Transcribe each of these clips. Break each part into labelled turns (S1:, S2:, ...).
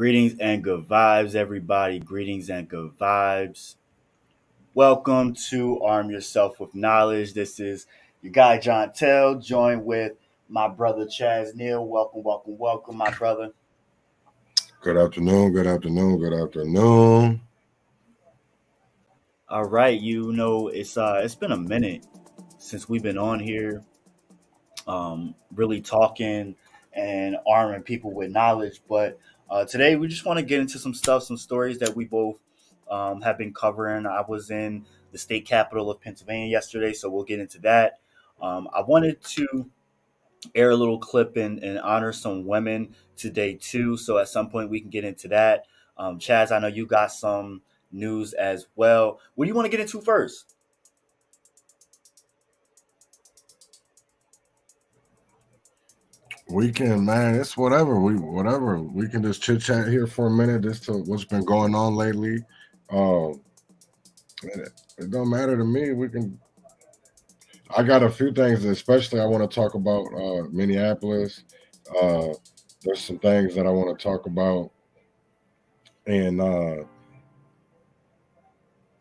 S1: Greetings and good vibes, everybody. Greetings and good vibes. Welcome to Arm Yourself with Knowledge. This is your guy Jontel, joined with my brother Chaz Neal. Welcome, welcome, welcome, my brother.
S2: Good afternoon, good afternoon, good afternoon.
S1: All right, it's been a minute since we've been on here, really talking and arming people with knowledge. But today we just want to get into some stuff, some stories that we both have been covering. I was in the state capital of Pennsylvania yesterday, so we'll get into that. I wanted to air a little clip and honor some women today too. So at some point we can get into that. Chaz, I know you got some news as well. What do you want to get into first?
S2: Weekend, man, it's whatever. We can just chit chat here for a minute as to what's been going on lately. Um, it don't matter to me. I got a few things, especially I want to talk about Minneapolis. Uh, there's some things that I want to talk about, and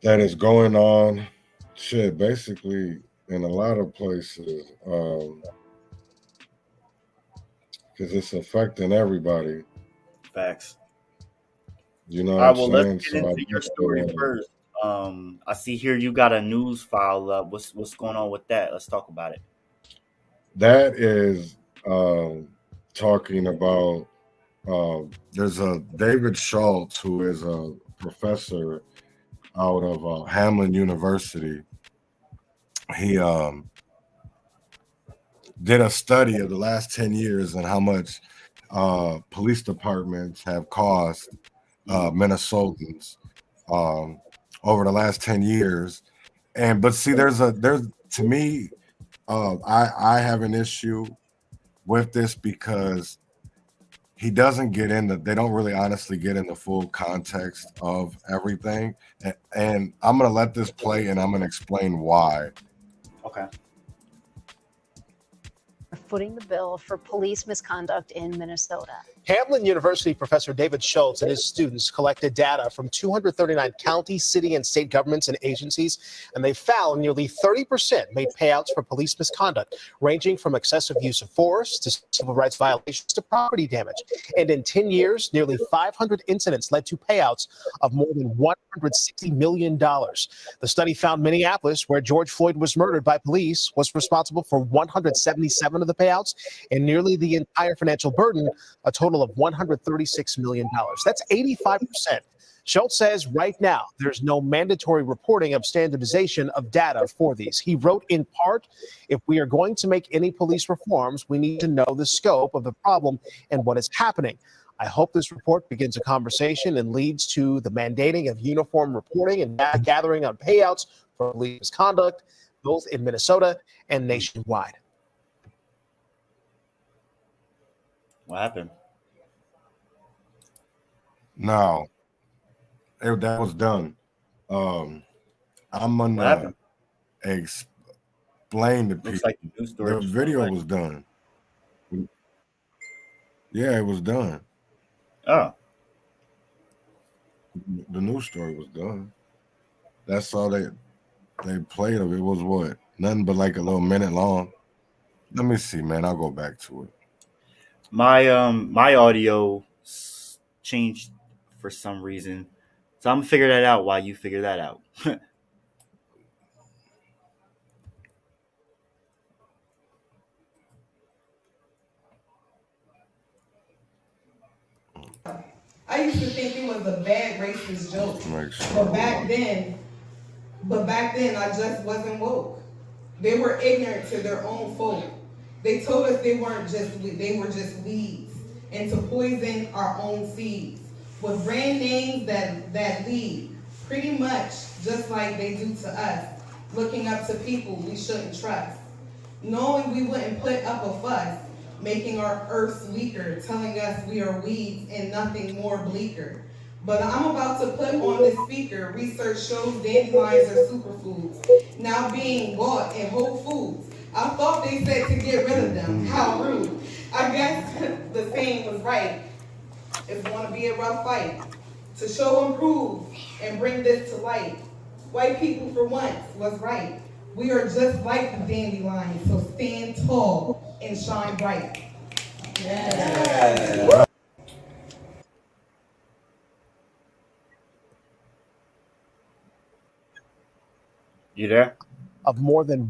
S2: that is going on. Shit, basically in a lot of places. Because it's affecting everybody.
S1: Facts.
S2: You know
S1: All
S2: what
S1: right,
S2: I'm
S1: well, let's
S2: saying?
S1: get into your story first. I see here you got a news file up. What's going on with that? Let's talk about it.
S2: That is talking about. There's a David Schultz who is a professor out of Hamlin University. He did a study of the last 10 years and how much police departments have cost Minnesotans over the last 10 years. But see, there's to me, I have an issue with this because he doesn't get into, they don't really honestly get into full context of everything. And I'm going to let this play and I'm going to explain why.
S1: Okay.
S3: Footing the bill for police misconduct in Minnesota.
S4: Hamlin University professor David Schultz and his students collected data from 239 county, city, and state governments and agencies, and they found nearly 30% made payouts for police misconduct, ranging from excessive use of force to civil rights violations to property damage. And in 10 years, nearly 500 incidents led to payouts of more than $160 million. The study found Minneapolis, where George Floyd was murdered by police, was responsible for 177 of the payouts and nearly the entire financial burden, a total of $136 million. That's 85%. Schultz says right now there's no mandatory reporting of standardization of data for these. He wrote in part, if we are going to make any police reforms, we need to know the scope of the problem and what is happening. I hope this report begins a conversation and leads to the mandating of uniform reporting and data gathering on payouts for police misconduct, both in Minnesota and nationwide.
S1: What happened?
S2: Now, that was done. I'm gonna explain to people.
S1: Looks like the news story.
S2: The video was done. Yeah, it was done.
S1: Oh.
S2: The news story was done. That's all they played of it. Was what? Nothing but like a little minute long. Let me see, man. I'll go back to it.
S1: My audio changed for some reason, so I'm gonna figure that out while you figure that out.
S5: I used to think it was a bad racist joke.
S2: Sure.
S5: But back then I just wasn't woke. They were ignorant to their own folk. They told us they were just weeds, and to poison our own seeds with brand names that lead, pretty much just like they do to us, looking up to people we shouldn't trust, knowing we wouldn't put up a fuss, making our earths weaker, telling us we are weeds and nothing more bleaker. But I'm about to put on the speaker, research shows dandelions are superfoods, now being bought in Whole Foods. I thought they said to get rid of them, how rude. I guess the saying was right. It's going to be a rough fight. To show and prove and bring this to light, white people for once was right. We are just like the dandelions, so stand tall and shine bright. Yes.
S1: You there?
S4: Of more than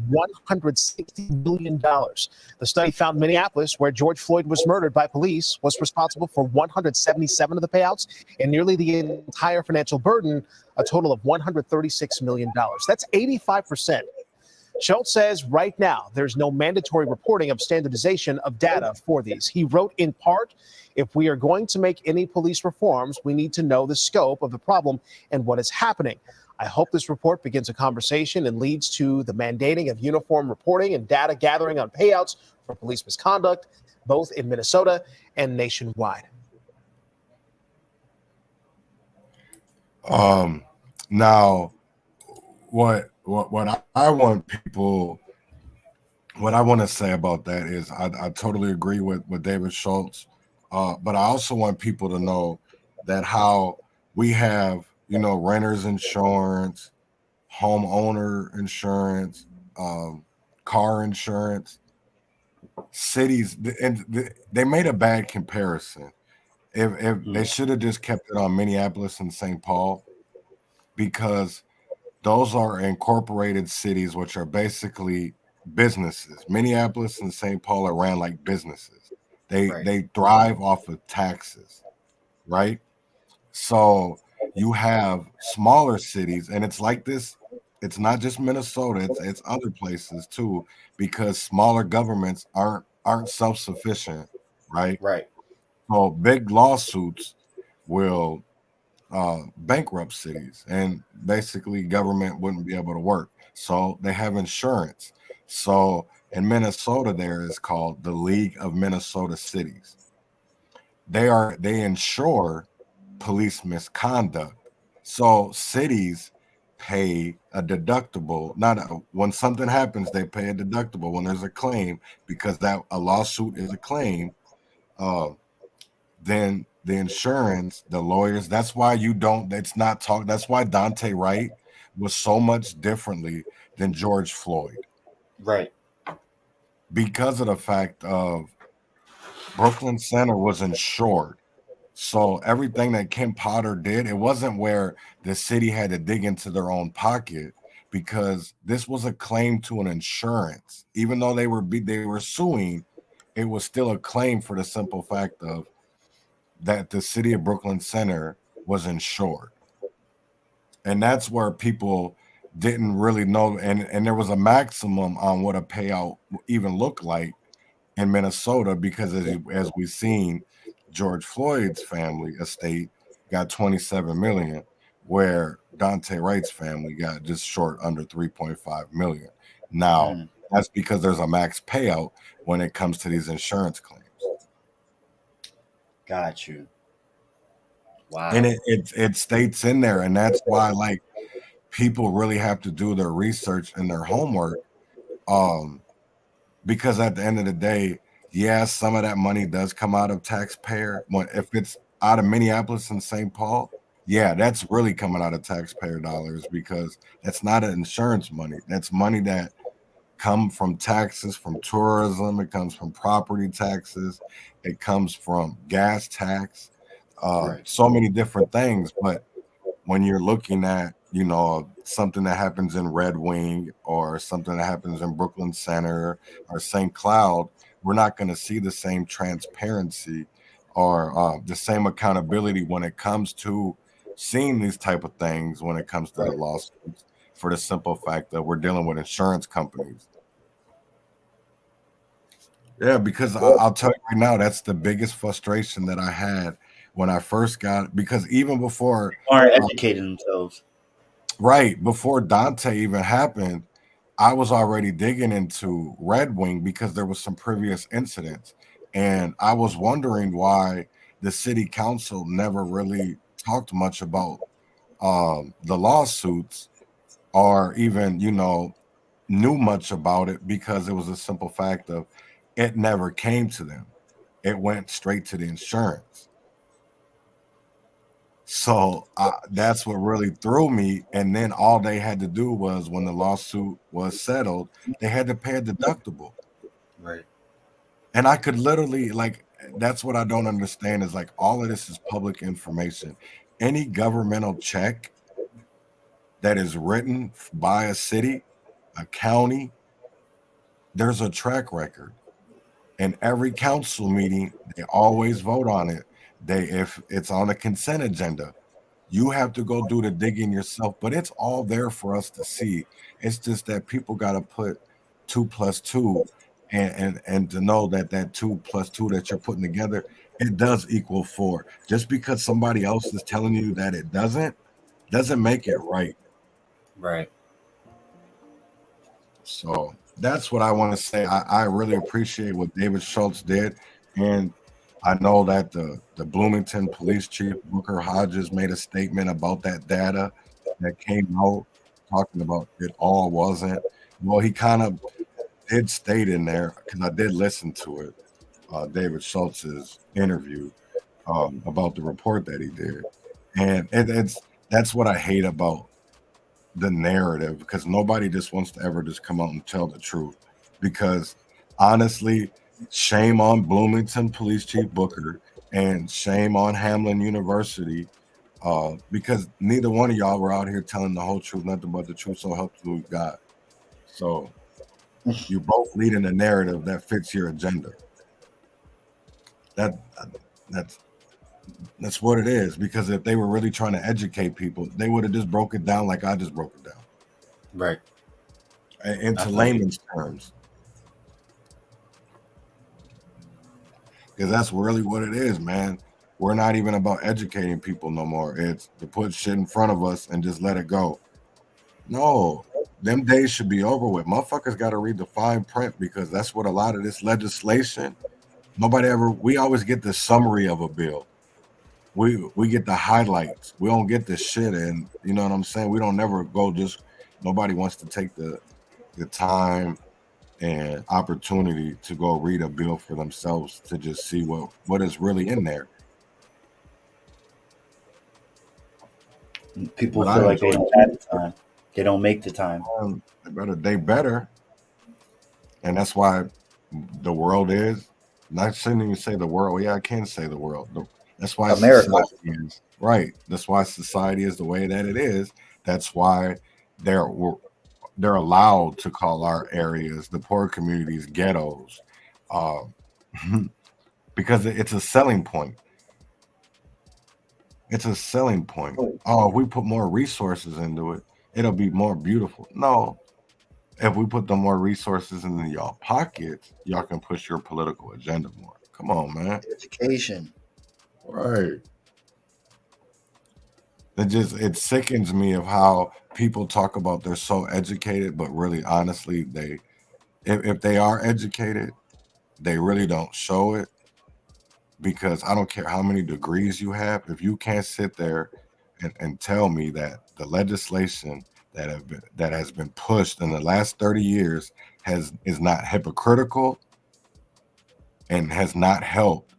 S4: $160 million. The study found Minneapolis, where George Floyd was murdered by police, was responsible for 177 of the payouts and nearly the entire financial burden, a total of $136 million. That's 85%. Schultz says right now there's no mandatory reporting of standardization of data for these. He wrote in part, if we are going to make any police reforms, we need to know the scope of the problem and what is happening. I hope this report begins a conversation and leads to the mandating of uniform reporting and data gathering on payouts for police misconduct, both in Minnesota and nationwide.
S2: Now, what I want people, what I want to say about that is I totally agree with David Schultz, but I also want people to know that how we have, renters insurance, homeowner insurance, car insurance, cities, and they made a bad comparison. If they should have just kept it on Minneapolis and St. Paul, because those are incorporated cities, which are basically businesses. Minneapolis and St. Paul are ran like businesses. They thrive off of taxes, right? So you have smaller cities, and it's like this. It's not just Minnesota; it's other places too, because smaller governments aren't self-sufficient, right?
S1: Right.
S2: So big lawsuits will bankrupt cities, and basically government wouldn't be able to work. So they have insurance. So in Minnesota, there is called the League of Minnesota Cities. They insure police misconduct. So cities pay a deductible. When something happens, they pay a deductible when there's a claim, because that a lawsuit is a claim. Then the insurance, the lawyers, that's why it's not talk. That's why Dante Wright was so much differently than George Floyd,
S1: Right.
S2: because of the fact of Brooklyn Center was insured. So everything that Kim Potter did, it wasn't where the city had to dig into their own pocket, because this was a claim to an insurance. Even though they were suing, it was still a claim for the simple fact of that the city of Brooklyn Center was insured. And that's where people didn't really know. And there was a maximum on what a payout even looked like in Minnesota, because as we've seen, George Floyd's family estate got 27 million, where Dante Wright's family got just short under 3.5 million. Now, that's because there's a max payout when it comes to these insurance claims.
S1: Got you. Wow.
S2: And it states in there, and that's why like people really have to do their research and their homework, because at the end of the day, yes, some of that money does come out of taxpayer. If it's out of Minneapolis and St. Paul, yeah, that's really coming out of taxpayer dollars, because that's not insurance money. That's money that come from taxes, from tourism. It comes from property taxes. It comes from gas tax. So many different things. But when you're looking at, something that happens in Red Wing, or something that happens in Brooklyn Center or St. Cloud, we're not going to see the same transparency or the same accountability when it comes to seeing these type of things, when it comes to the lawsuits, for the simple fact that we're dealing with insurance companies. Yeah, because I'll tell you right now, that's the biggest frustration that I had when I first got, because even before
S1: Aren't educating themselves.
S2: Right, before Dante even happened, I was already digging into Red Wing, because there was some previous incidents, and I was wondering why the city council never really talked much about the lawsuits, or even knew much about it, because it was a simple fact of it never came to them. It went straight to the insurance. So that's what really threw me. And then all they had to do was, when the lawsuit was settled, they had to pay a deductible.
S1: Right.
S2: And I could literally, like, that's what I don't understand is, like, all of this is public information. Any governmental check that is written by a city, a county, there's a track record. In every council meeting, they always vote on it. If it's on a consent agenda, you have to go do the digging yourself, but it's all there for us to see. It's just that people got to put 2 plus 2, and to know that that 2 plus 2 that you're putting together, it does equal 4. Just because somebody else is telling you that it doesn't make it right.
S1: Right.
S2: So that's what I want to say. I really appreciate what David Schultz did. And I know that the Bloomington police chief, Booker Hodges, made a statement about that data that came out talking about it all wasn't. Well, he kind of did state in there, because I did listen to it, David Schultz's interview about the report that he did. And that's what I hate about the narrative, because nobody just wants to ever just come out and tell the truth. Because honestly, shame on Bloomington Police Chief Booker and shame on Hamlin University, because neither one of y'all were out here telling the whole truth, nothing but the truth, so help you God. So you're both leading a narrative that fits your agenda. That's what it is. Because if they were really trying to educate people, they would have just broke it down like I just broke it down.
S1: Right.
S2: Into layman's terms, because that's really what it is, man. We're not even about educating people no more. It's to put shit in front of us and just let it go. No, them days should be over with. Motherfuckers got to read the fine print, because that's what a lot of this legislation. We always get the summary of a bill. We get the highlights. We don't get the shit, and you know what I'm saying. We don't never go just. Nobody wants to take the time and opportunity to go read a bill for themselves to just see what is really in there.
S1: People
S2: But
S1: feel
S2: I
S1: like they
S2: enjoy
S1: don't have the time. They don't make the time.
S2: they better, and that's why the world is. And I shouldn't even say the world. Yeah, I can say the world. That's why
S1: America.
S2: society is right. That's why society is the way that it is. That's why they're allowed to call our areas, the poor communities, ghettos, uh, because it's a selling point. It's a selling point. Oh, if we put more resources into it, it'll be more beautiful. No, if we put the more resources in y'all pockets, y'all can push your political agenda more. Come on, man.
S1: Education.
S2: Right. It sickens me of how people talk about they're so educated, but really, honestly, if they are educated, they really don't show it. Because I don't care how many degrees you have, if you can't sit there and tell me that the legislation that has been pushed in the last 30 years is not hypocritical and has not helped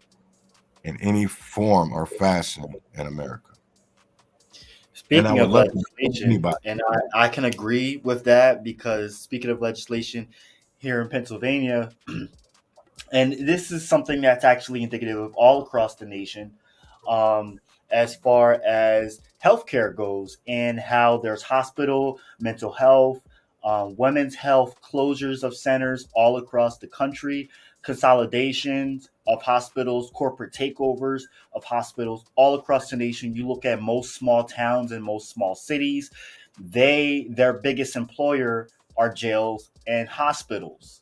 S2: in any form or fashion in America. And I
S1: Speaking
S2: would
S1: of
S2: love to
S1: legislation,
S2: anybody.
S1: and I can agree with that, because speaking of legislation here in Pennsylvania, and this is something that's actually indicative of all across the nation, um, as far as healthcare goes, and how there's hospital, mental health, women's health, closures of centers all across the country, consolidations of hospitals, corporate takeovers of hospitals all across the nation. You look at most small towns and most small cities, their biggest employer are jails and hospitals.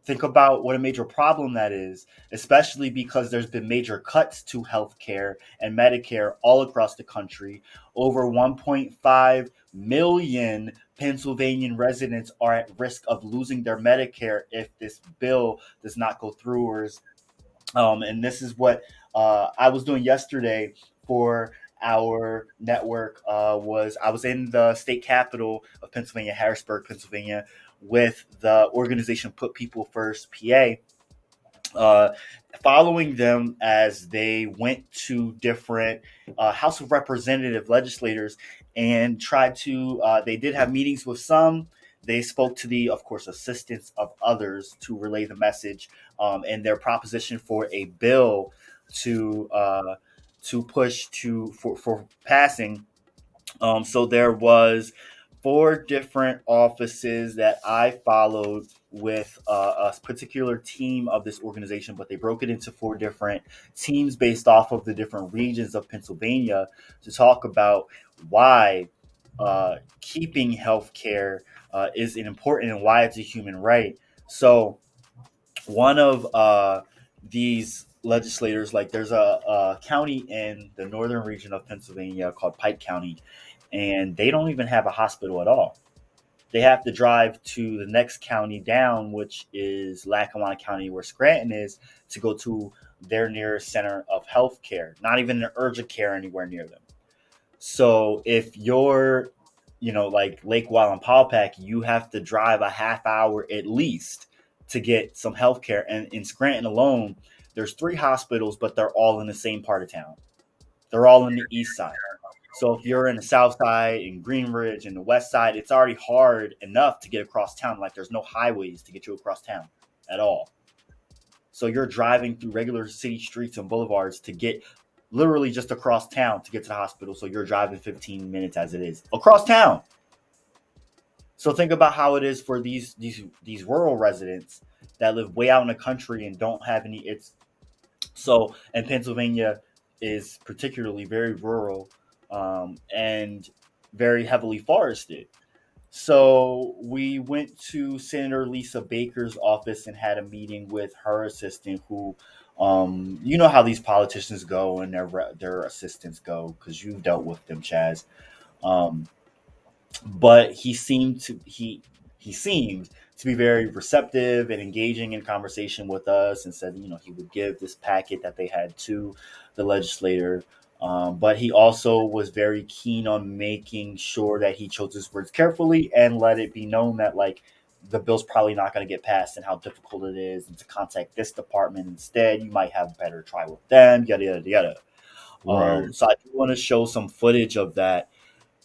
S1: Think about what a major problem that is, especially because there's been major cuts to healthcare and Medicare all across the country. Over 1.5 million Pennsylvanian residents are at risk of losing their Medicare if this bill does not go through. And this is what I was doing yesterday for our network. Was I was in the state capital of Pennsylvania, Harrisburg, Pennsylvania, with the organization Put People First PA. uh, following them as they went to different House of Representative legislators and tried to. They did have meetings with some. They spoke to the, of course, assistance of others to relay the message and their proposition for a bill to push for passing. So there was four different offices that I followed with a particular team of this organization, but they broke it into four different teams based off of the different regions of Pennsylvania to talk about why keeping healthcare is an important and why it's a human right. So one of these legislators, like there's a county in the northern region of Pennsylvania called Pike County, and they don't even have a hospital at all. They have to drive to the next county down, which is Lackawanna County, where Scranton is, to go to their nearest center of healthcare. Not even an urgent care anywhere near them. So if you're, like Lake Wild and Powpack, you have to drive a half hour at least to get some health care. And in Scranton alone, there's three hospitals, but they're all in the same part of town. They're all in the east side. So if you're in the south side, in Greenridge, and the west side, it's already hard enough to get across town. Like there's no highways to get you across town at all. So you're driving through regular city streets and boulevards to get literally just across town to get to the hospital. So you're driving 15 minutes as it is across town. So think about how it is for these rural residents that live way out in the country and don't have any. And Pennsylvania is particularly very rural and very heavily forested. So we went to Senator Lisa Baker's office and had a meeting with her assistant, who, you know how these politicians go and their assistants go because you've dealt with them, Chaz. Um, but he seemed to be very receptive and engaging in conversation with us, and said he would give this packet that they had to the legislator. But he also was very keen on making sure that he chose his words carefully and let it be known that the bill's probably not going to get passed and how difficult it is, and to contact this department instead. You might have better try with them, yada yada yada.
S2: Right.
S1: So I do want to show some footage of that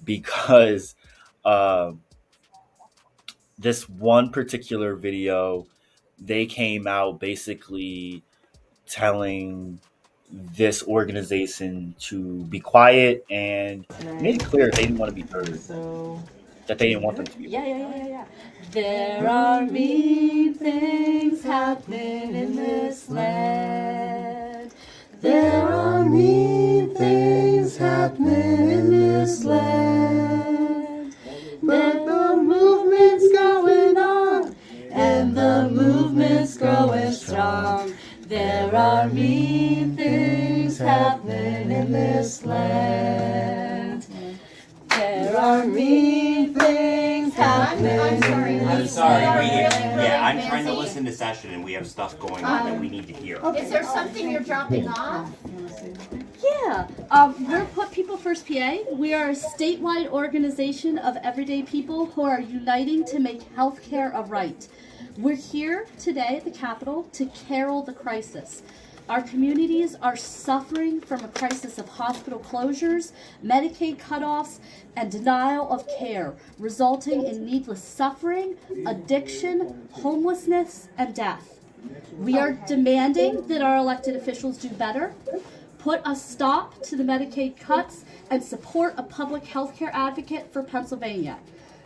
S1: because uh, this one particular video, they came out basically telling this organization to be quiet and made it clear they didn't want to be heard,
S6: So,
S1: that they didn't want them to be heard.
S6: yeah. There are mean things happening in this land. There are mean things happening in this land. But the movement's going on, and the movement's growing strong. There are mean things happening in this land. There are mean things happening.
S7: I'm sorry. I'm trying to listen to session and we have stuff going on that we need to hear.
S8: Is there something you're dropping off?
S9: Yeah, we're Put People First PA. We are a statewide organization of everyday people who are uniting to make healthcare a right. We're here today at the Capitol to carol the crisis. Our communities are suffering from a crisis of hospital closures, Medicaid cutoffs, and denial of care, resulting in needless suffering, addiction, homelessness, and death. We are demanding that our elected officials do better, put a stop to the Medicaid cuts, and support a public health care advocate for Pennsylvania.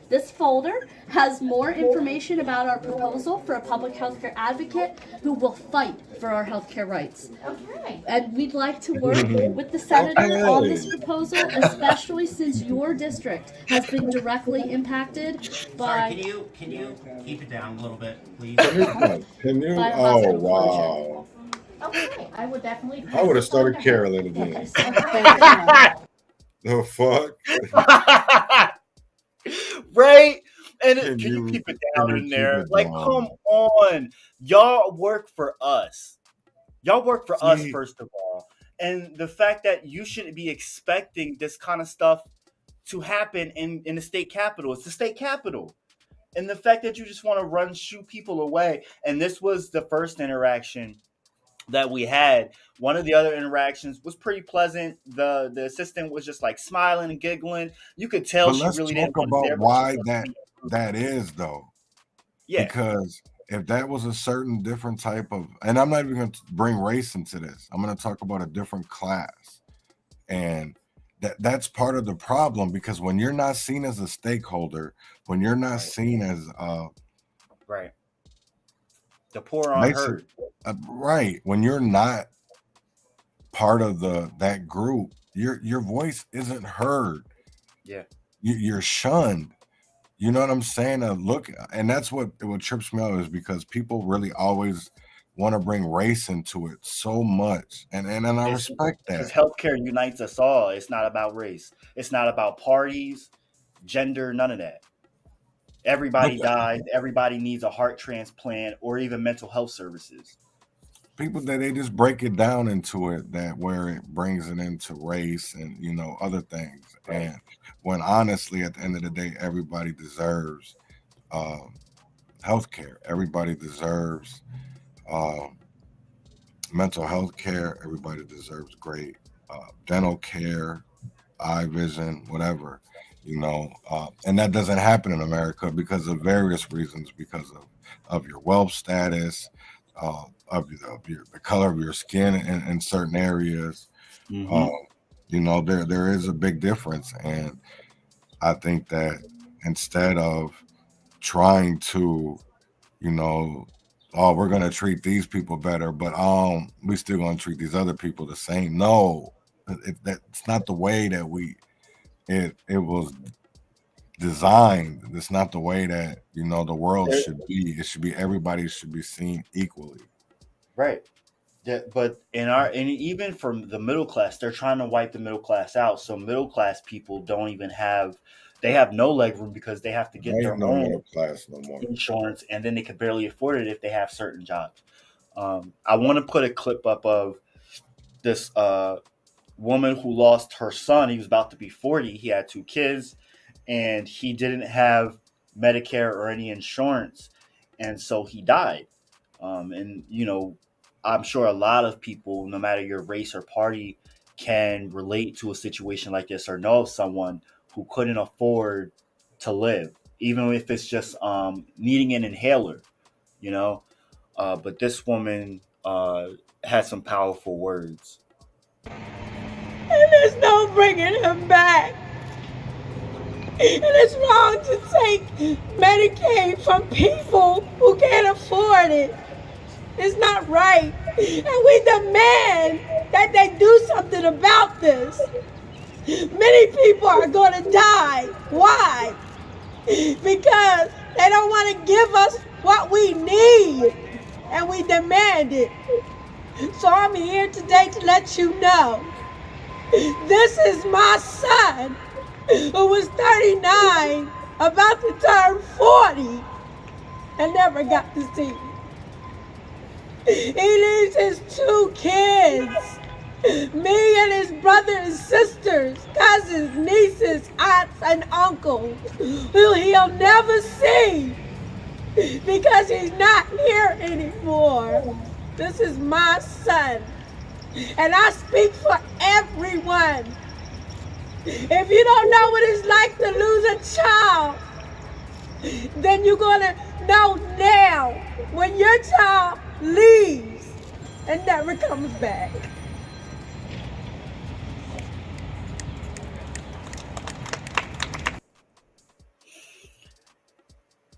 S9: This folder has more information about our proposal for a public health care advocate who will fight for our health care rights.
S8: Okay.
S9: And we'd like to work with the senator on this proposal, especially since your district has been directly impacted by.
S7: Sorry, can you keep it down a little bit, please?
S2: Can you?
S9: By
S2: Oh,
S9: hospital
S2: wow.
S8: Okay. I would definitely.
S2: I would have started caroling again. The fuck?
S1: Right? And
S2: Can
S1: can you
S2: you-
S1: keep it
S2: can
S1: down
S2: you
S1: in
S2: keep
S1: there?
S2: it
S1: Like,
S2: down?
S1: come on. Y'all work for us. Y'all work for us,
S2: See-
S1: first of all. And the fact that you shouldn't be expecting this kind of stuff to happen in the state capitol. It's the state capitol. And the fact that you just want to shoo people away. And this was the first interaction that we had. One of the other interactions was pretty pleasant. The assistant was just like smiling and giggling. You could tell
S2: But
S1: she
S2: let's
S1: really
S2: talk
S1: didn't want us
S2: about
S1: there, but she
S2: why
S1: was
S2: that is though.
S1: yeah,
S2: Because if that was a certain different type of, and I'm not even going to bring race into this, I'm going to talk about a different class. And that's part of the problem, because when you're not seen as a stakeholder, when you're not
S1: right,
S2: seen as
S1: right. The poor aren't
S2: basic,
S1: heard.
S2: right, when you're not part of that group, your voice isn't heard.
S1: Yeah,
S2: You're shunned. You know what I'm saying? Look, and that's what trips me out, is because people really always want to bring race into it so much, and I
S1: it's
S2: respect
S1: because
S2: that.
S1: healthcare unites us all. It's not about race. It's not about parties, gender, none of that.
S2: But
S1: Everybody dies. Everybody needs a heart transplant or even mental health services.
S2: people, that they just break it down into it, that where it brings it into race and other things,
S1: Right.
S2: and when honestly at the end of the day everybody deserves um, health care. Everybody deserves um, mental health care. Everybody deserves great dental care, eye vision, whatever, and that doesn't happen in America because of various reasons, because of your wealth status, the color of your skin in certain areas.
S1: Mm-hmm.
S2: um, there is a big difference, and I think that instead of trying to, you know oh, we're going to treat these people better, but we still going to treat these other people the same. No, that's not the way that it was designed. It's not the way that the world
S1: There,
S2: should be. It should be, everybody should be seen equally.
S1: right. Yeah, but and even from the middle class, they're trying to wipe the middle class out. So middle class people don't even have, they have no leg room because they have to get
S2: There ain't
S1: their
S2: no
S1: own
S2: middle class no more.
S1: insurance, and then they can barely afford it if they have certain jobs. I want to put a clip up of this woman who lost her son. He was about to be 40. He had two kids, and he didn't have Medicare or any insurance, and so he died. And I'm sure a lot of people, no matter your race or party, can relate to a situation like this or know of someone who couldn't afford to live, even if it's just needing an inhaler. You know, but this woman had some powerful words.
S6: There's no bringing him back. And it's wrong to take Medicaid from people who can't afford it. It's not right. And we demand that they do something about this. Many people are going to die. Why? Because they don't want to give us what we need. And we demand it. So I'm here today to let you know, this is my son, who was 39, about to turn 40, and never got to see me. He leaves his two kids, me and his brother and sisters, cousins, nieces, aunts, and uncles, who he'll never see because he's not here anymore. This is my son, and I speak for everyone. If you don't know what it's like to lose a child, then you're gonna know now when your child leaves and never comes back.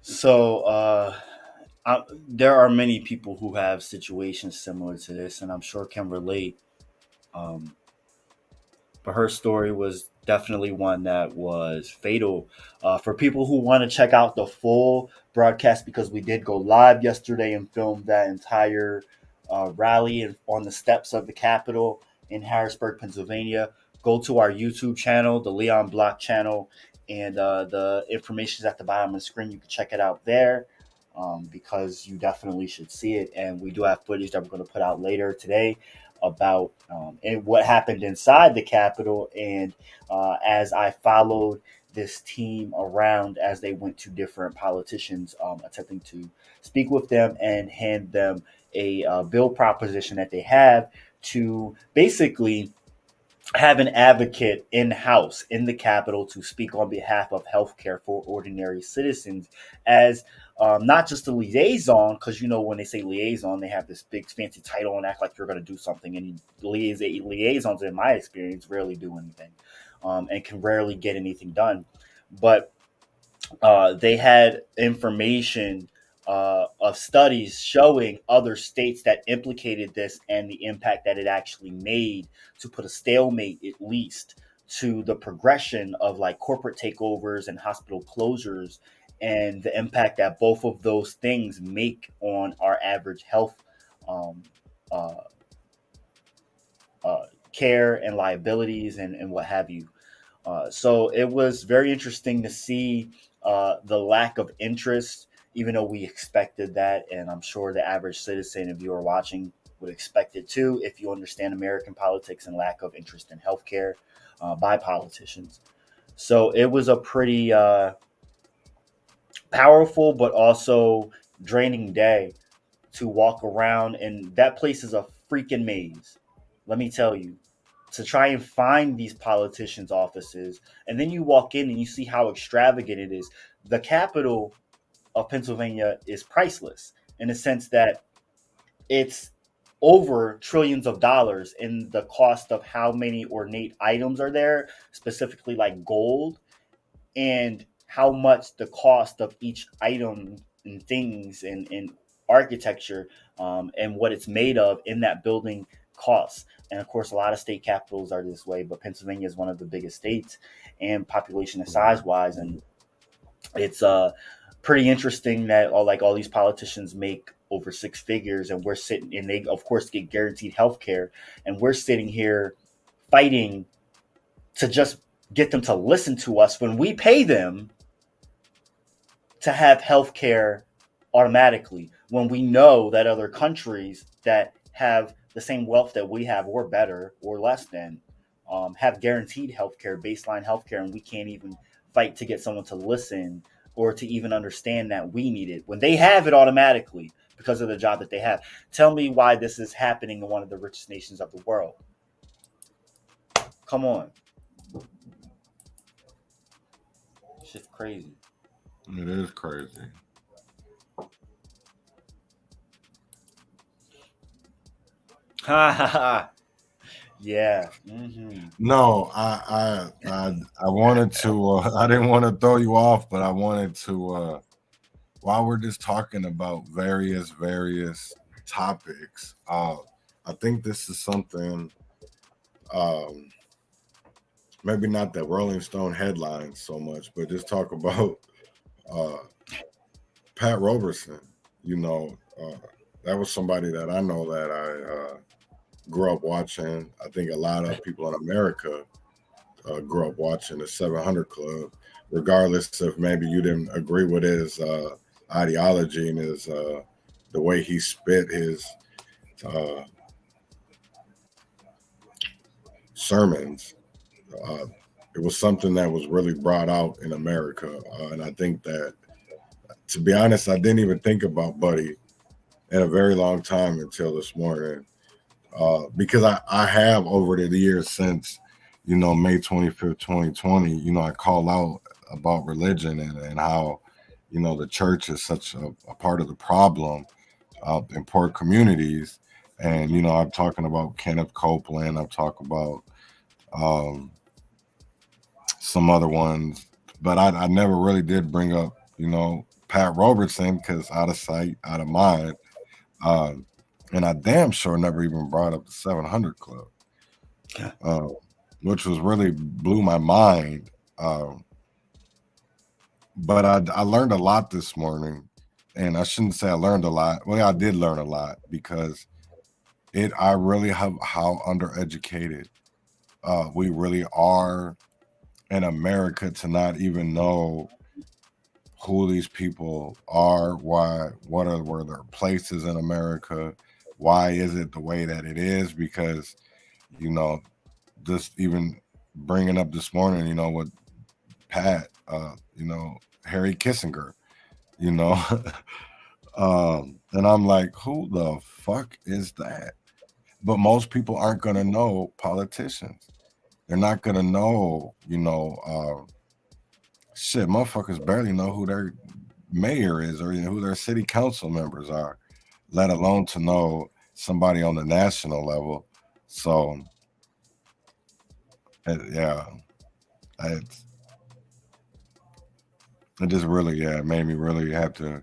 S1: So there are many people who have situations similar to this, and I'm sure can relate. Um, but her story was definitely one that was fatal. For people who want to check out the full broadcast, because we did go live yesterday and filmed that entire rally on the steps of the Capitol in Harrisburg, Pennsylvania, go to our YouTube channel, the Leon Block channel, and the information is at the bottom of the screen. You can check it out there. Because you definitely should see it, and we do have footage that we're going to put out later today about and what happened inside the Capitol. And as I followed this team around as they went to different politicians, attempting to speak with them and hand them a bill proposition that they have to basically have an advocate in house in the Capitol to speak on behalf of healthcare for ordinary citizens as not just a liaison, because when they say liaison, they have this big fancy title and act like you're going to do something. And liaisons, in my experience, rarely do anything, and can rarely get anything done. But they had information of studies showing other states that implicated this and the impact that it actually made to put a stalemate, at least, to the progression of like corporate takeovers and hospital closures, and the impact that both of those things make on our average health um, uh, care and liabilities and what have you. So it was very interesting to see the lack of interest, even though we expected that. And I'm sure the average citizen, if you are watching, would expect it too, if you understand American politics and lack of interest in healthcare by politicians. So it was a pretty powerful, but also draining day to walk around. And that place is a freaking maze. Let me tell you, to try and find these politicians' offices. And then you walk in and you see how extravagant it is. The capital of Pennsylvania is priceless in the sense that it's over trillions of dollars in the cost of how many ornate items are there, specifically like gold, and how much the cost of each item and things and architecture, and what it's made of in that building costs. And of course, a lot of state capitals are this way, but Pennsylvania is one of the biggest states and population and size wise. And it's pretty interesting that all these politicians make over six figures, and we're sitting, and they of course get guaranteed health care, and we're sitting here fighting to just get them to listen to us when we pay them to have health care automatically, when we know that other countries that have the same wealth that we have, or better, or less than, have guaranteed healthcare, baseline healthcare, and we can't even fight to get someone to listen or to even understand that we need it when they have it automatically because of the job that they have. Tell me why this is happening in one of the richest nations of the world. Come on. Shit's crazy.
S2: It is crazy.
S1: Ha ha ha. Yeah. Mm-hmm.
S2: No, I wanted to. I didn't want to throw you off, but I wanted to. While we're just talking about various topics, I think this is something. Maybe not the Rolling Stone headlines so much, but just talk about Pat Robertson. That was somebody that I know that I grew up watching. I think a lot of people in America grew up watching the 700 Club, regardless if maybe you didn't agree with his ideology and his the way he spit his sermons. It was something that was really brought out in America, and I think that, to be honest, I didn't even think about Buddy in a very long time until this morning. Because I have over the years since, May 25th, 2020, I call out about religion and how, the church is such a part of the problem in poor communities. And, I'm talking about Kenneth Copeland. I'm talking about some other ones, but I never really did bring up, Pat Robertson, because out of sight, out of mind. And I damn sure never even brought up the 700 Club, which was really blew my mind. But I learned a lot this morning, and I shouldn't say I learned a lot. Well, I did learn a lot because I really have how undereducated we really are in America to not even know who these people are, what are their places in America, why is it the way that it is? Because, just even bringing up this morning, what Pat, Harry Kissinger, you know. And I'm like, who the fuck is that? But most people aren't gonna know politicians. They're not gonna know, shit, motherfuckers barely know who their mayor is or who their city council members are, let alone to know somebody on the national level. So, yeah, it just really, it made me really have to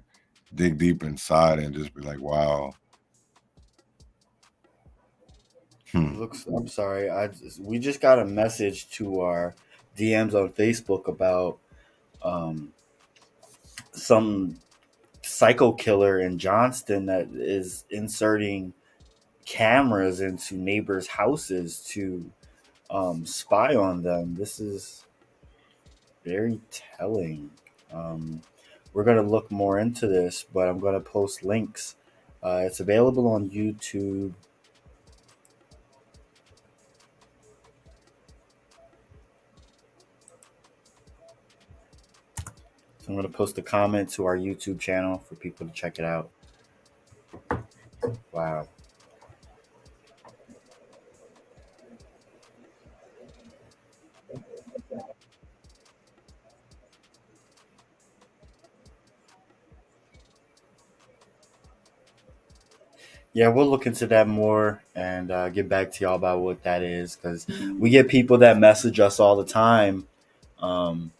S2: dig deep inside and just be like, wow.
S1: Looks. I'm sorry. We just got a message to our DMs on Facebook about some psycho killer in Johnston that is inserting cameras into neighbors' houses to spy on them. This is very telling. We're going to look more into this, but I'm going to post links. It's available on YouTube. So I'm going to post a comment to our YouTube channel for people to check it out. Wow. Yeah, we'll look into that more and get back to y'all about what that is, because we get people that message us all the time um,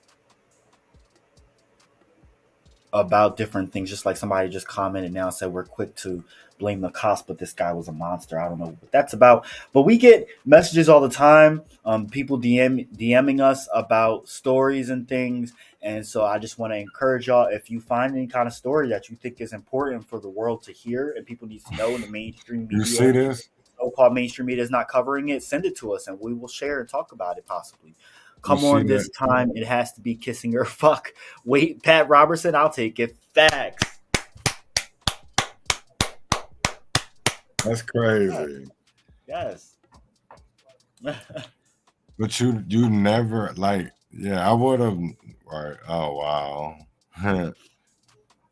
S1: about different things. Just like somebody just commented now and said we're quick to blame the cops, but this guy was a monster. I don't know what that's about, but we get messages all the time. People DMing us about stories and things, and so I just want to encourage y'all. If you find any kind of story that you think is important for the world to hear and people need to know in the mainstream
S2: You see
S1: media,
S2: this?
S1: so-called mainstream media is not covering it, send it to us and we will share and talk about it possibly.
S2: You
S1: Come
S2: see
S1: on,
S2: that?
S1: this time it has to be Kissinger. Fuck. Wait, Pat Robertson, I'll take it. Facts.
S2: That's crazy.
S1: Yes.
S2: But you never I would have. Right. Oh wow.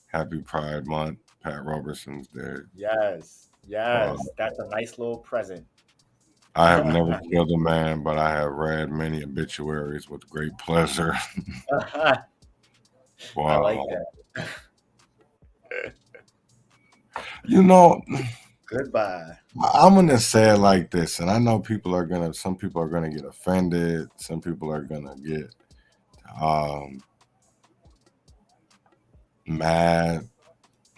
S2: Happy Pride Month. Pat Robertson's dead.
S1: Yes.
S2: Wow.
S1: Yes. That's a nice little present.
S2: I have never killed a man, but I have read many obituaries with great pleasure.
S1: I
S2: Wow.
S1: like that. Goodbye.
S2: I'm gonna say it like this, and I know some people are gonna get offended, some people are gonna get mad,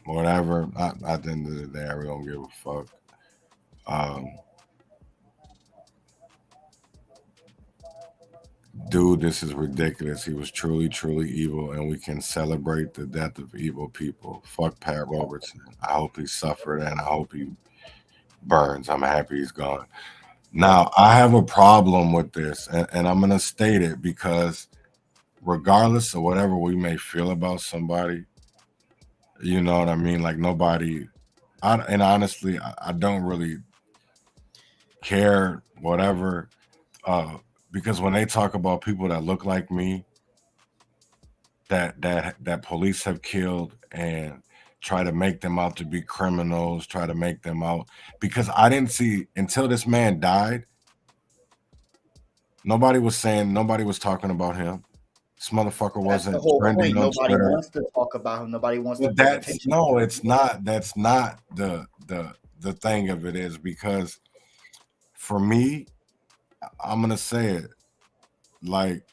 S2: whatever. At the end of the day, I really don't give a fuck. Dude, this is ridiculous. He was truly, truly evil, and we can celebrate the death of evil people. Fuck Pat Robertson. I hope he suffered, and I hope he burns. I'm happy he's gone. Now, I have a problem with this, and I'm going to state it because regardless of whatever we may feel about somebody, you know what I mean? Like and honestly, I don't really care, whatever, because when they talk about people that look like me, that police have killed and try to make them out to be criminals, try to make them out, because I didn't see until this man died. Nobody was talking about him. This motherfucker
S1: That's the
S2: wasn't
S1: whole
S2: trending
S1: point.
S2: on
S1: Nobody
S2: Twitter.
S1: wants to talk about him. Nobody wants to
S2: But
S1: bring attention.
S2: no, it's not. That's not the thing of it is because for me, I'm gonna say it like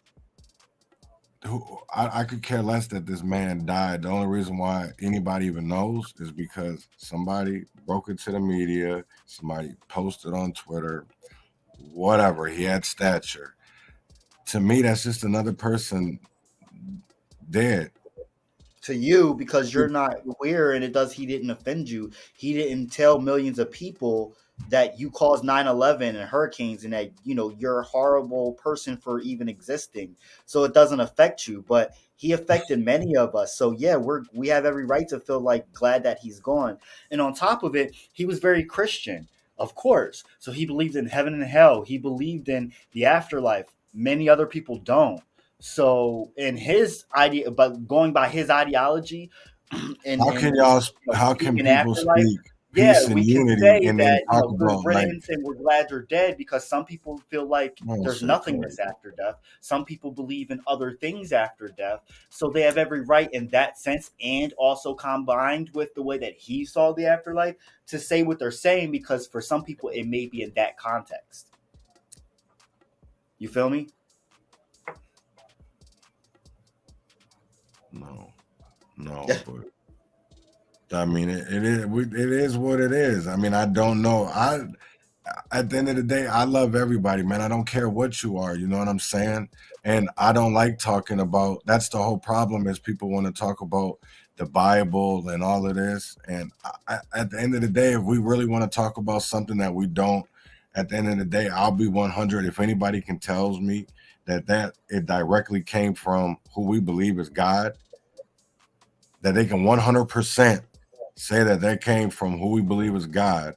S2: I could care less that this man died. The only reason why anybody even knows is because somebody broke into the media, somebody posted on Twitter, whatever. He had stature. To me, that's just another person dead.
S1: To you, because you're not aware, and he didn't offend you. He didn't tell millions of people that you caused 9/11 and hurricanes, and that you're a horrible person for even existing. So it doesn't affect you, but he affected many of us. So yeah, we have every right to feel like glad that he's gone. And on top of it, he was very Christian, of course. So he believed in heaven and hell. He believed in the afterlife. Many other people don't. So in his idea, but going by his ideology,
S2: How
S1: and
S2: can y'all? How can
S1: speaking
S2: people
S1: afterlife,
S2: speak
S1: yeah,
S2: peace and
S1: we can
S2: unity
S1: say
S2: and then
S1: that
S2: talk
S1: good
S2: about like
S1: riddance and we're glad you're dead, because some people feel like there's
S2: bullshit?
S1: nothingness after death. Some people believe in other things after death, so they have every right in that sense, and also combined with the way that he saw the afterlife, to say what they're saying, because for some people it may be in that context. You feel me?
S2: No, no, but I mean, it is what it is. I mean, I don't know. At the end of the day, I love everybody, man. I don't care what you are. You know what I'm saying? And I don't like talking about. That's the whole problem. Is people want to talk about the Bible and all of this. And at the end of the day, if we really want to talk about something that we don't, at the end of the day, I'll be 100. If anybody can tells me that it directly came from who we believe is God, that they can 100% say that came from who we believe is God.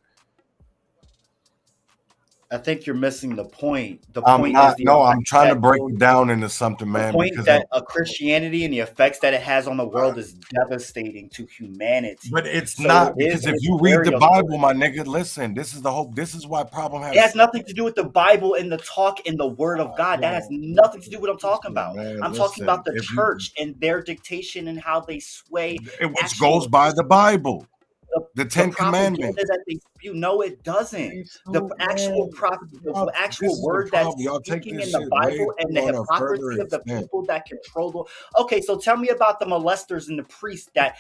S1: I think you're missing the point. The
S2: I'm
S1: point is
S2: not.
S1: the
S2: No, I'm
S1: effects
S2: trying to
S1: that
S2: break it down into something,
S1: the
S2: man.
S1: point
S2: Because
S1: that a Christianity and the effects that it has on the world is devastating to humanity.
S2: but it's
S1: So
S2: not,
S1: his
S2: because if
S1: is
S2: you read the
S1: very
S2: Bible,
S1: important.
S2: my nigga, listen. This is the whole. This is why problem
S1: It has
S2: has.
S1: nothing to do with the Bible and the talk and the word of God. That has
S2: Yo,
S1: nothing to do with what I'm talking
S2: listen,
S1: about.
S2: man.
S1: I'm talking
S2: Listen.
S1: about the
S2: If you,
S1: church and their dictation and how they sway
S2: which goes
S1: actual
S2: by the Bible,
S1: the,
S2: the
S1: the
S2: Ten
S1: propaganda
S2: Commandments.
S1: that they spew. No, it doesn't.
S2: Okay,
S1: The
S2: so
S1: actual
S2: man,
S1: the
S2: this
S1: actual
S2: is the
S1: word that's
S2: problem. Y'all take
S1: speaking
S2: this
S1: in the
S2: shit way
S1: Bible and the
S2: on a further
S1: hypocrisy of the
S2: extent.
S1: people that control the. Okay, so tell me about the molesters and the priests that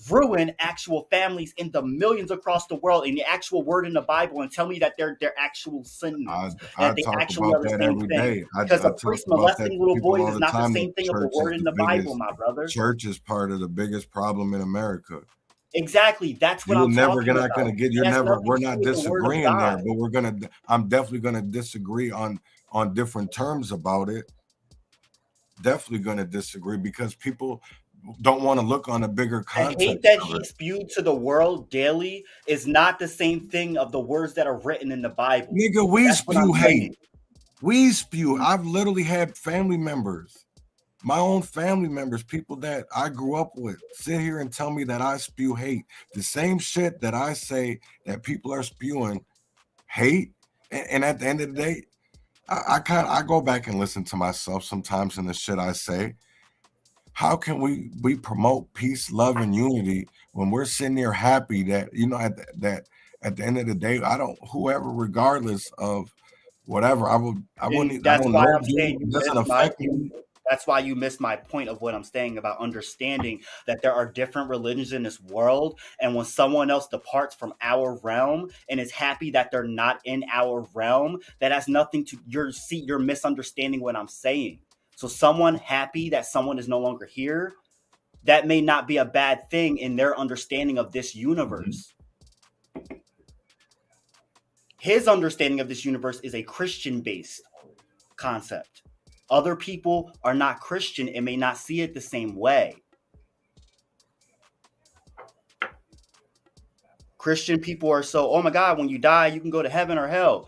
S1: ruin actual families in the millions across the world in the actual word in the Bible, and tell me that they're actual
S2: I
S1: sinners,
S2: I
S1: that they
S2: talk
S1: actually
S2: about
S1: are the
S2: that
S1: same
S2: every
S1: thing.
S2: day.
S1: Because
S2: I
S1: a
S2: talk
S1: priest
S2: about that
S1: molesting
S2: to
S1: little
S2: people
S1: boys
S2: all
S1: is
S2: the
S1: not the
S2: time. That
S1: same thing of the
S2: church is
S1: word in
S2: the
S1: the Bible,
S2: biggest.
S1: my brother.
S2: Church is part of the biggest problem in America.
S1: Exactly. That's what
S2: You will
S1: I'm
S2: never, you're
S1: talking
S2: not gonna
S1: about.
S2: get. You're
S1: It has
S2: never.
S1: nothing
S2: We're
S1: to do
S2: not
S1: with the word of
S2: disagreeing there,
S1: God.
S2: but we're gonna. I'm definitely gonna disagree on different terms about it. Definitely gonna disagree because people don't want to look on a bigger
S1: The hate
S2: context
S1: that
S2: of
S1: he
S2: it.
S1: spewed to the world daily is not the same thing of the words that are written in the Bible.
S2: Nigga, we
S1: That's what I'm
S2: spew hate.
S1: saying.
S2: We spew. I've literally had family members, my own family members, people that I grew up with, sit here and tell me that I spew hate. The same shit that I say that people are spewing hate. And at the end of the day, I go back and listen to myself sometimes in the shit I say. How can we promote peace, love, and unity when we're sitting here happy that that at the end of the day, I don't, whoever, regardless of whatever, I
S1: And
S2: wouldn't, I
S1: that's
S2: don't
S1: why
S2: know,
S1: I'm
S2: dude.
S1: saying
S2: It doesn't affect me.
S1: that's why you missed my point of what I'm saying about understanding that there are different religions in this world, and when someone else departs from our realm and is happy that they're not in our realm, that has nothing to you're misunderstanding what I'm saying. So someone happy that someone is no longer here, that may not be a bad thing in their understanding of this
S2: Mhm.
S1: universe. His understanding of this universe is a Christian based concept. Other people are not Christian and may not see it the same way. Christian people are so, oh my God, when you die, you can go to heaven or hell.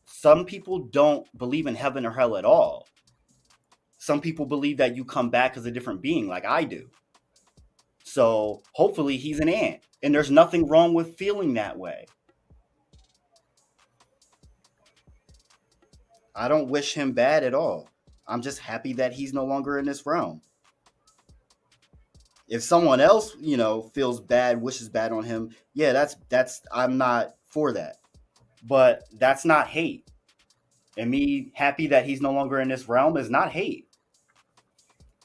S1: Some people don't believe in heaven or hell at all. Some people believe that you come back as a different being, like I do. So hopefully he's an ant. And there's nothing wrong with feeling that way. I don't wish him bad at all. I'm just happy that he's no longer in this realm. If someone else, feels bad, wishes bad on him, yeah, that's I'm not for that. But that's not hate. And me happy that he's no longer in this realm is not hate.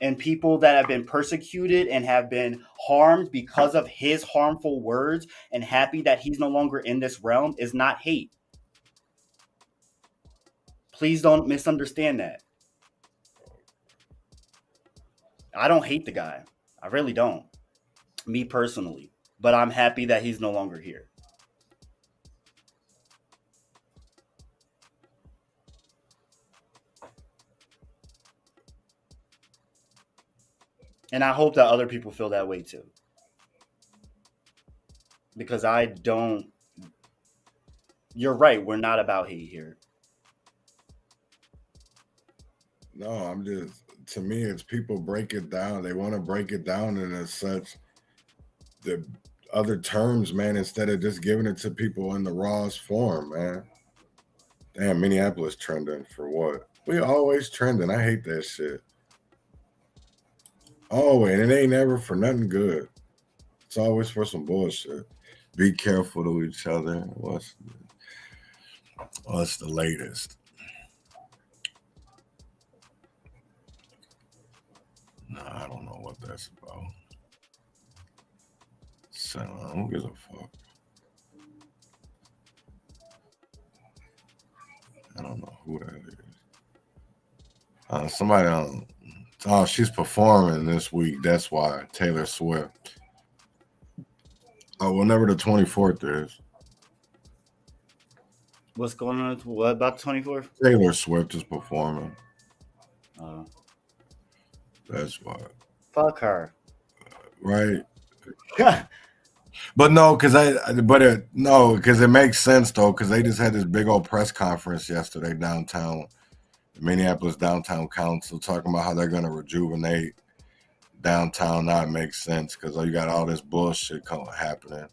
S1: And people that have been persecuted and have been harmed because of his harmful words and happy that he's no longer in this realm is not hate. Please don't misunderstand that. I don't hate the guy. I really don't. Me personally. But I'm happy that he's no longer here. And I hope that other people feel that way too. Because I don't. You're right. We're not about hate here.
S2: No, I'm just to me is people break it down. They want to break it down in such the other terms, man, instead of just giving it to people in the rawest form, man. Damn, Minneapolis trending for what? We always trending. I hate that shit. Always, and it ain't ever for nothing good. It's always for some bullshit. Be careful to each other. What's the latest? Nah, I don't know what that's about. So who gives a fuck? I don't know who that is. Somebody oh, she's performing this week. That's why. Taylor Swift. Oh, whenever the 24th is.
S1: What's going on? What about the 24th?
S2: Taylor Swift is performing. That's why.
S1: Fuck her.
S2: Right. But no, because it makes sense though, because they just had this big old press conference yesterday downtown, Minneapolis Downtown Council, talking about how they're going to rejuvenate downtown. Now it makes sense because you got all this bullshit happening.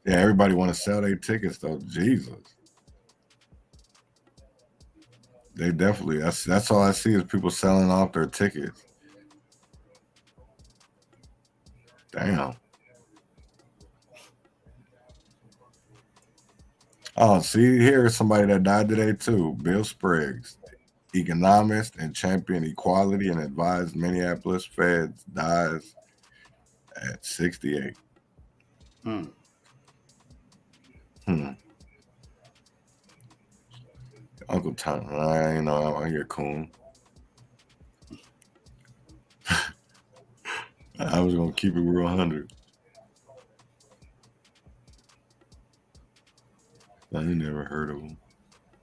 S2: Yeah, everybody want to sell their tickets though. Jesus, they definitely. That's all I see is people selling off their tickets. Damn. Oh, see, here's somebody that died today too. Bill Spriggs, economist and champion equality and advised Minneapolis feds, dies at 68. Uncle Tom, I hear coon. I was gonna keep it real 100. I never heard of him.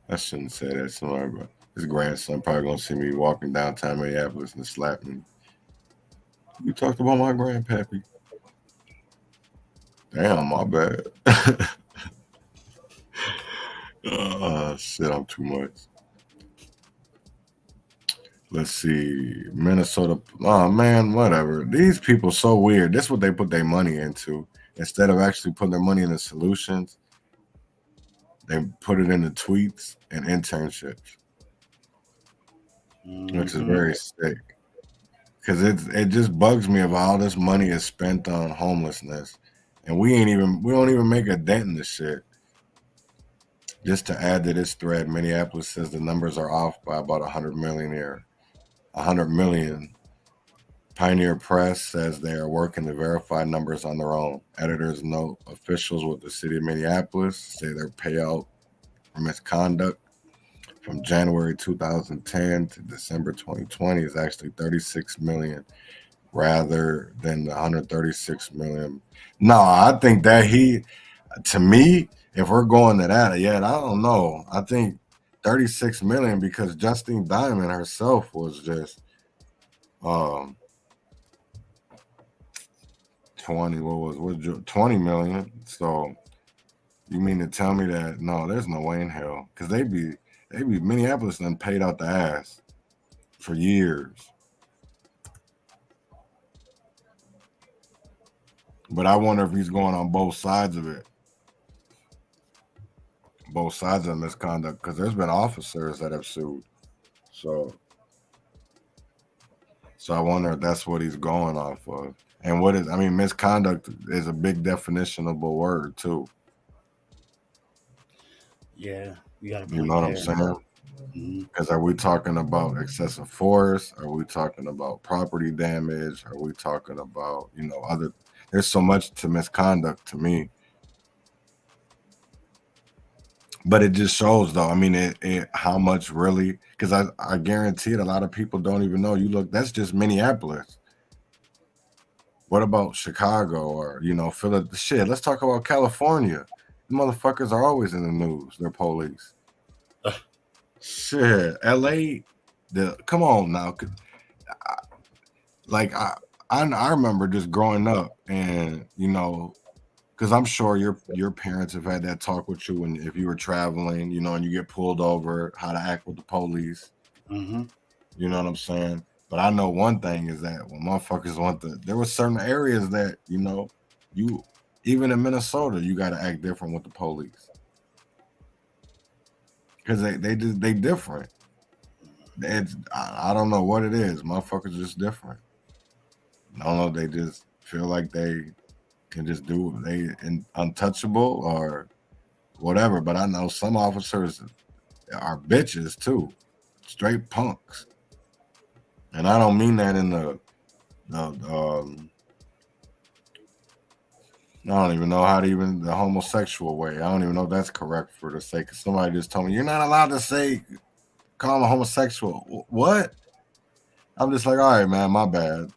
S2: I shouldn't say that. Somebody, but his grandson probably gonna see me walking downtown Minneapolis and slap me. You talked about my grandpappy. Damn, my bad. Shit, I'm too much. Let's see. Minnesota. Oh, man, whatever. These people so weird. This is what they put their money into. Instead of actually putting their money into solutions, they put it into tweets and internships, which is very sick. Because it just bugs me of how all this money is spent on homelessness. And we don't even make a dent in this shit. Just to add to this thread, Minneapolis says the numbers are off by about 100 million here. 100 million. Pioneer Press says they are working to verify numbers on their own. Editors note officials with the city of Minneapolis say their payout for misconduct from January 2010 to December 2020 is actually 36 million rather than the 136 million. No, I think that to me, if we're going to that, I don't know. I think 36 million because Justine Diamond herself was just 20 million. So you mean to tell me that no, there's no way in hell, because they be Minneapolis done paid out the ass for years. But I wonder if he's going on both sides of it. Both sides of misconduct, because there's been officers that have sued. So I wonder if that's what he's going off of. And misconduct is a big definitionable word too.
S1: Yeah, you got to.
S2: You know what I'm saying? Because are we talking about excessive force? Are we talking about property damage? Are we talking about other? There's so much to misconduct to me. But it just shows, though. I mean, how much really? Because I guarantee it. A lot of people don't even know. You look, that's just Minneapolis. What about Chicago or Philadelphia? Shit, let's talk about California. The motherfuckers are always in the news. They're police. Shit, LA. Come on now. I remember just growing up, and because I'm sure your parents have had that talk with you, and if you were traveling, and you get pulled over, how to act with the police. You know what I'm saying? But I know one thing is that when motherfuckers there were certain areas that, you know, you, even in Minnesota, you got to act different with the police. Because they different. I don't know what it is. Motherfuckers just different. I don't know. They just feel like they can just do untouchable or whatever. But I know some officers are bitches too, straight punks. And I don't mean that in the I don't even know how to even the homosexual way. I don't even know if that's correct for to say. Cause somebody just told me you're not allowed to say call him a homosexual. What? I'm just like, all right, man, my bad.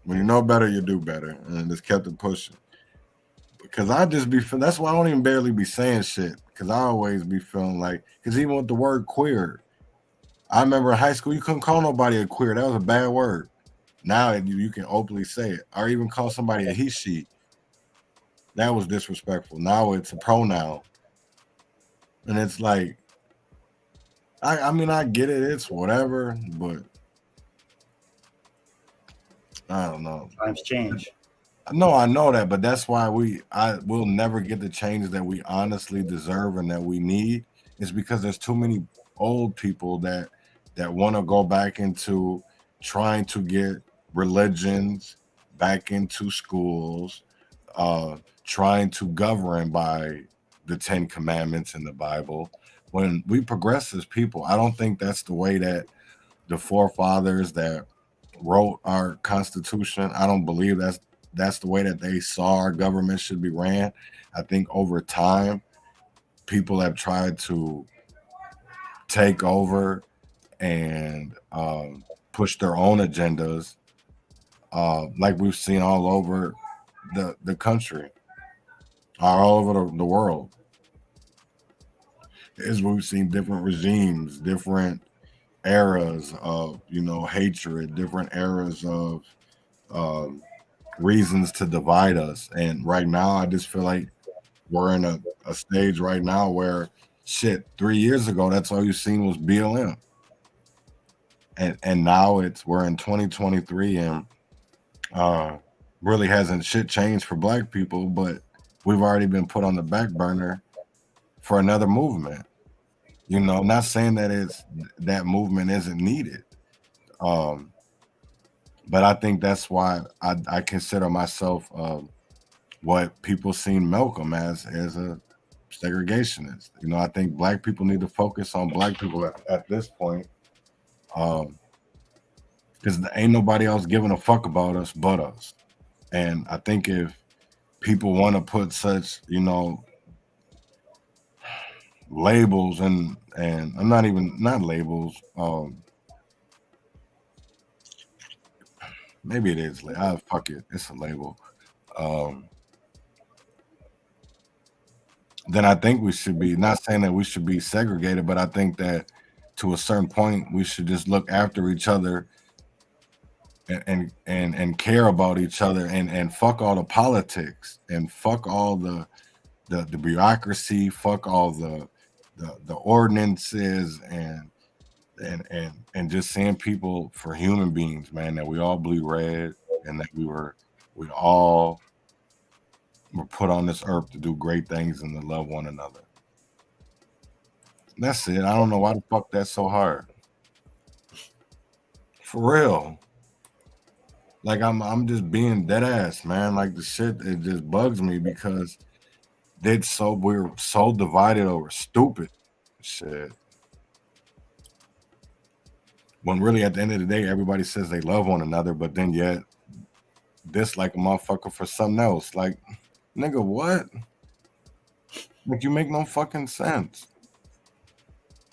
S2: When you know better, you do better, and just kept it pushing. Because I just be that's why I don't even barely be saying shit. Because I always be feeling like, because even with the word queer, I remember in high school you couldn't call nobody a queer. That was a bad word. Now you can openly say it, or even call somebody a he she. That was disrespectful. Now it's a pronoun, and it's like, I mean, I get it. It's whatever, but I don't know.
S1: Times change.
S2: No, I know that, but that's why I will never get the change that we honestly deserve and that we need. Is because there's too many old people that want to go back into trying to get religions back into schools, trying to govern by the 10 Commandments in the Bible. When we progress as people, I don't think that's the way that the forefathers that wrote our Constitution, I don't believe that's the way that they saw our government should be ran. I think over time, people have tried to take over and push their own agendas, like we've seen all over the country, all over the world. As we've seen different regimes, different eras of, you know, hatred, different eras of reasons to divide us. And right now, I just feel like we're in a stage right now where shit, 3 years ago, that's all you seen was BLM. And now we're in 2023 and really hasn't shit changed for black people, but we've already been put on the back burner for another movement. You know, not saying that movement isn't needed. But I think that's why I consider myself what people seen Malcolm as a segregationist. You know, I think black people need to focus on black people at this point, because ain't nobody else giving a fuck about us but us. And I think if people want to put such, you know, labels and I'm not labels, maybe it is. Fuck it, it's a label. Then I think we should be, not saying that we should be segregated, but I think that to a certain point we should just look after each other and care about each other and fuck all the politics and fuck all the bureaucracy, fuck all the ordinances and just seeing people for human beings, man, that we all bleed red and that we all were put on this earth to do great things and to love one another. That's it. I don't know why the fuck that's so hard. For real. Like I'm just being dead ass, man. Like the shit, it just bugs me because we're so divided over stupid shit. When really at the end of the day, everybody says they love one another, but then yet dislike a motherfucker for something else. Like, nigga, what? Like, you make no fucking sense.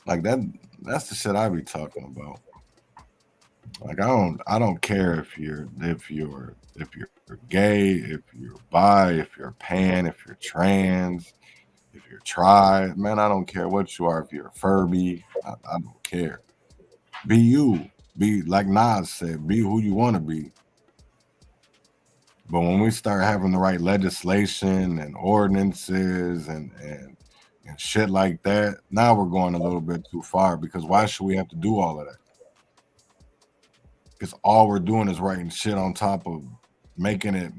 S2: Like that's the shit I be talking about. Like I don't care if you're gay, if you're bi, if you're pan, if you're trans, if you're tri, man, I don't care what you are. If you're a Furby, I don't care. Be you. Be like Nas said, be who you want to be. But when we start having the right legislation and ordinances and shit like that, now we're going a little bit too far, because why should we have to do all of that? because all we're doing is writing shit on top of making it.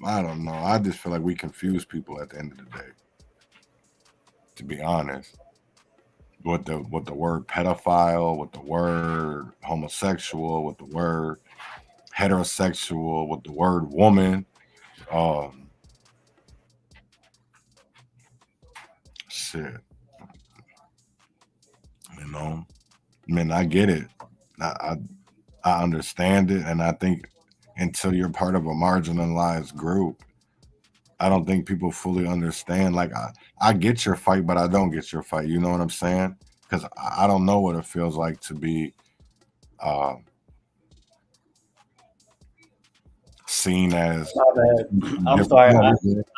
S2: I don't know. I just feel like we confuse people at the end of the day. To be honest, with the word pedophile, with the word homosexual, with the word heterosexual, with the word woman, shit. You know, I mean, I get it. I understand it, and I think until you're part of a marginalized group, I don't think people fully understand. Like, I get your fight, but I don't get your fight. You know what I'm saying? Because I don't know what it feels like to be seen as.
S1: My bad. I'm sorry.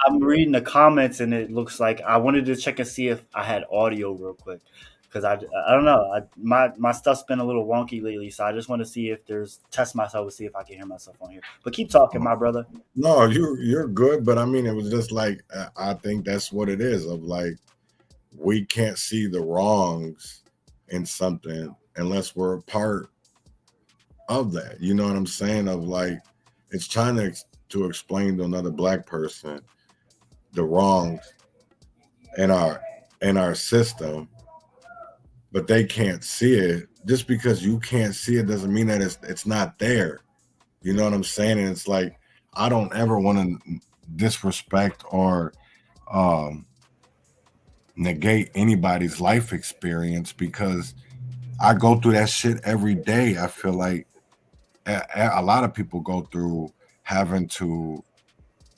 S1: I'm reading the comments and it looks like I wanted to check and see if I had audio real quick because I don't know. My stuff's been a little wonky lately, so I just want to see if there's test myself to see if I can hear myself on here. But keep talking, my brother.
S2: No, you're good, but I mean, it was just like I think that's what it is. Of like, we can't see the wrongs in something unless we're a part of that. You know what I'm saying? Of like, it's trying to explain to another black person the wrongs in our system, but they can't see it. Just because you can't see it doesn't mean that it's not there. You know what I'm saying? And it's like, I don't ever want to disrespect or negate anybody's life experience, because I go through that shit every day. I feel like a lot of people go through having to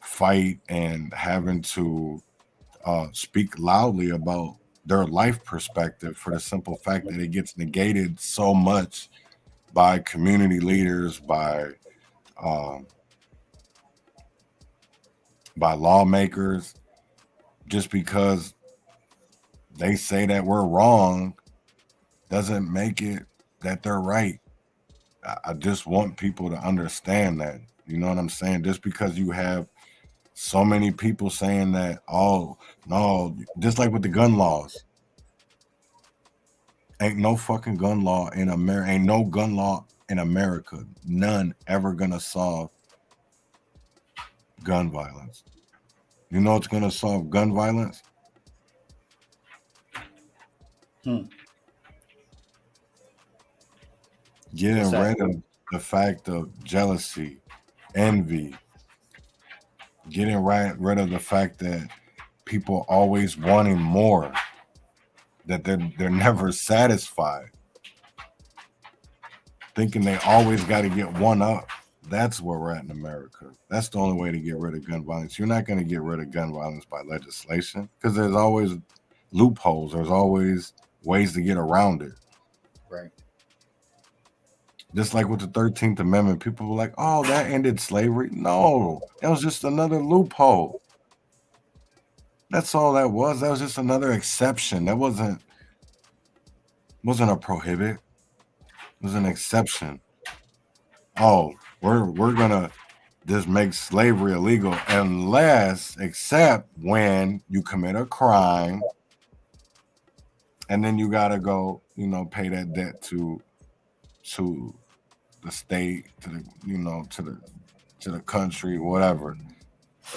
S2: fight and having to speak loudly about their life perspective for the simple fact that it gets negated so much by community leaders, by lawmakers, just because they say that we're wrong doesn't make it that they're right. I just want people to understand that. You know what I'm saying? Just because you have so many people saying that, oh, no, just like with the gun laws. Ain't no fucking gun law in America. Ain't no gun law in America. None ever gonna solve gun violence. You know what's gonna solve gun violence? Getting rid of the fact of jealousy, envy, getting rid of the fact that people always wanting more, that they're never satisfied, thinking they always got to get one up. That's where we're at in America. That's the only way to get rid of gun violence. You're not going to get rid of gun violence by legislation, because there's always loopholes. There's always ways to get around it.
S1: Right.
S2: Just like with the 13th Amendment, people were like, oh, that ended slavery. No, that was just another loophole. That's all that was. That was just another exception. That wasn't a prohibit. It was an exception. Oh, we're gonna just make slavery illegal except when you commit a crime, and then you gotta go, pay that debt to the state, to the country, whatever.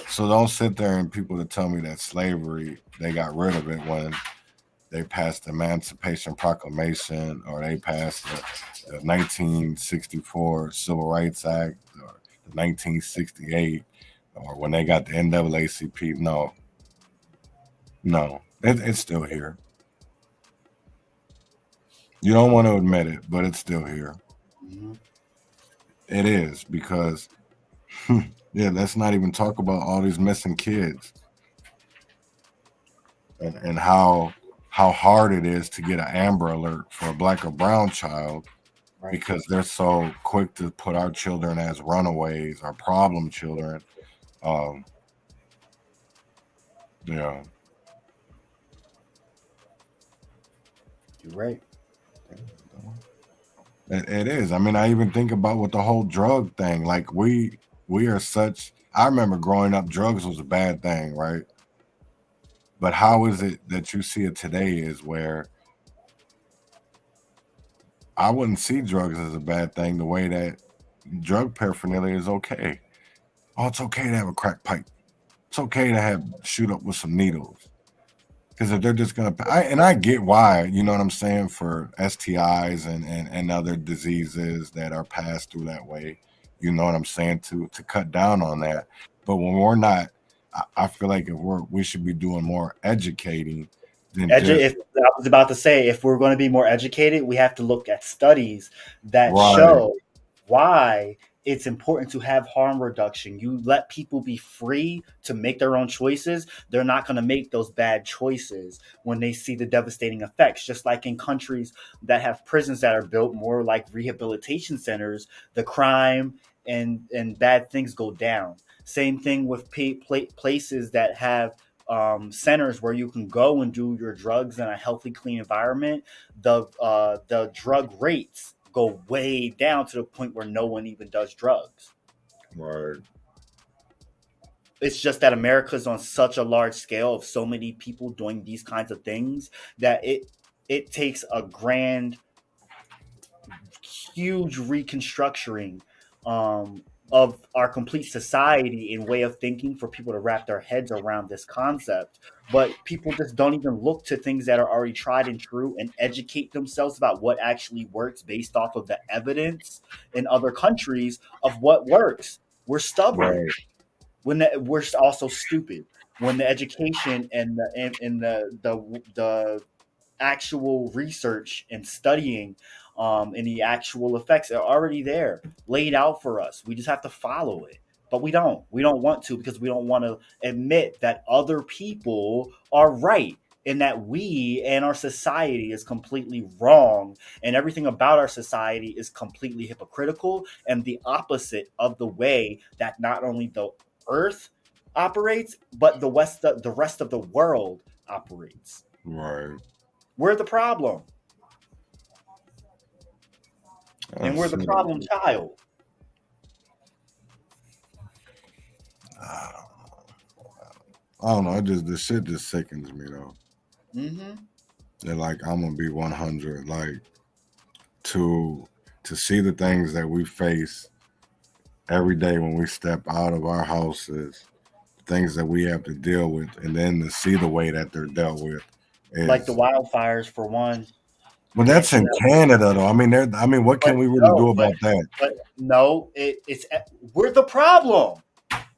S2: So don't sit there and people to tell me that slavery, they got rid of it when they passed the Emancipation Proclamation, or they passed the 1964 Civil Rights Act, or the 1968, or when they got the NAACP. No, it's still here. You don't want to admit it, but it's still here. Mm-hmm. It is, because, yeah, let's not even talk about all these missing kids and how hard it is to get an Amber Alert for a black or brown child, right? Because they're so quick to put our children as runaways, our problem children. Yeah.
S1: You're right.
S2: It is. I mean, I even think about with the whole drug thing. Like, we are such. I remember growing up, drugs was a bad thing, right? But how is it that you see it today is where I wouldn't see drugs as a bad thing the way that drug paraphernalia is okay. Oh, it's okay to have a crack pipe. It's okay to have shoot up with some needles. Because if they're just gonna, I get why, you know what I'm saying, for STIs and other diseases that are passed through that way, you know what I'm saying, to cut down on that. But when we're not, I feel like if we should be doing more educating than just
S1: If I was about to say, if we're going to be more educated, we have to look at studies that
S2: right,
S1: show why it's important to have harm reduction. You let people be free to make their own choices. They're not going to make those bad choices when they see the devastating effects. Just like in countries that have prisons that are built more like rehabilitation centers, the crime and bad things go down. Same thing with places that have centers where you can go and do your drugs in a healthy, clean environment. The drug rates go way down to the point where no one even does drugs.
S2: right,
S1: It's just that America's on such a large scale of so many people doing these kinds of things that it takes a grand, huge reconstructing of our complete society and way of thinking for people to wrap their heads around this concept. But people just don't even look to things that are already tried and true and educate themselves about what actually works based off of the evidence in other countries of what works. We're stubborn.
S2: right.
S1: We're also stupid when the education and the actual research and studying and the actual effects are already there, laid out for us. We just have to follow it. But we don't. We don't want to because we don't want to admit that other people are right and that we and our society is completely wrong and everything about our society is completely hypocritical and the opposite of the way that not only the earth operates, but the rest of the world operates.
S2: Right.
S1: We're the problem. And we're
S2: That's
S1: the
S2: it.
S1: problem child.
S2: I don't know. The shit just sickens me though.
S1: Mm-hmm.
S2: That like I'm gonna be 100. Like to see the things that we face every day when we step out of our houses, things that we have to deal with, and then to see the way that they're dealt with
S1: Like the
S2: is.
S1: wildfires for one.
S2: Well, that's
S1: Next
S2: in Canada though. I mean, what
S1: but
S2: can we really do
S1: no,
S2: about that?
S1: but no, it's we're the problem.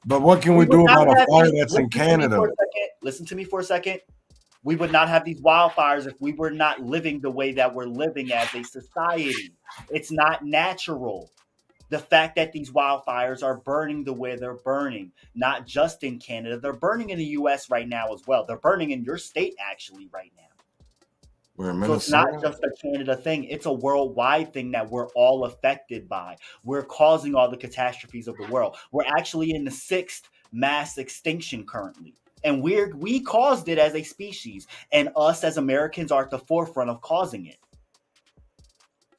S2: But what can
S1: We
S2: we
S1: would
S2: do
S1: not
S2: about a
S1: have
S2: fire
S1: these.
S2: that's in Canada?
S1: Listen to me for a second. We would not have these wildfires if we were not living the way that we're living as a society. It's not natural. The fact that these wildfires are burning the way they're burning, not just in Canada, they're burning in the US right now as well. They're burning in your state actually right now.
S2: We're in
S1: So it's not
S2: Minnesota.
S1: just a Canada thing, it's a worldwide thing that we're all affected by. We're causing all the catastrophes of the world. We're actually in the 6th mass extinction currently. And we caused it as a species, and us as Americans are at the forefront of causing it.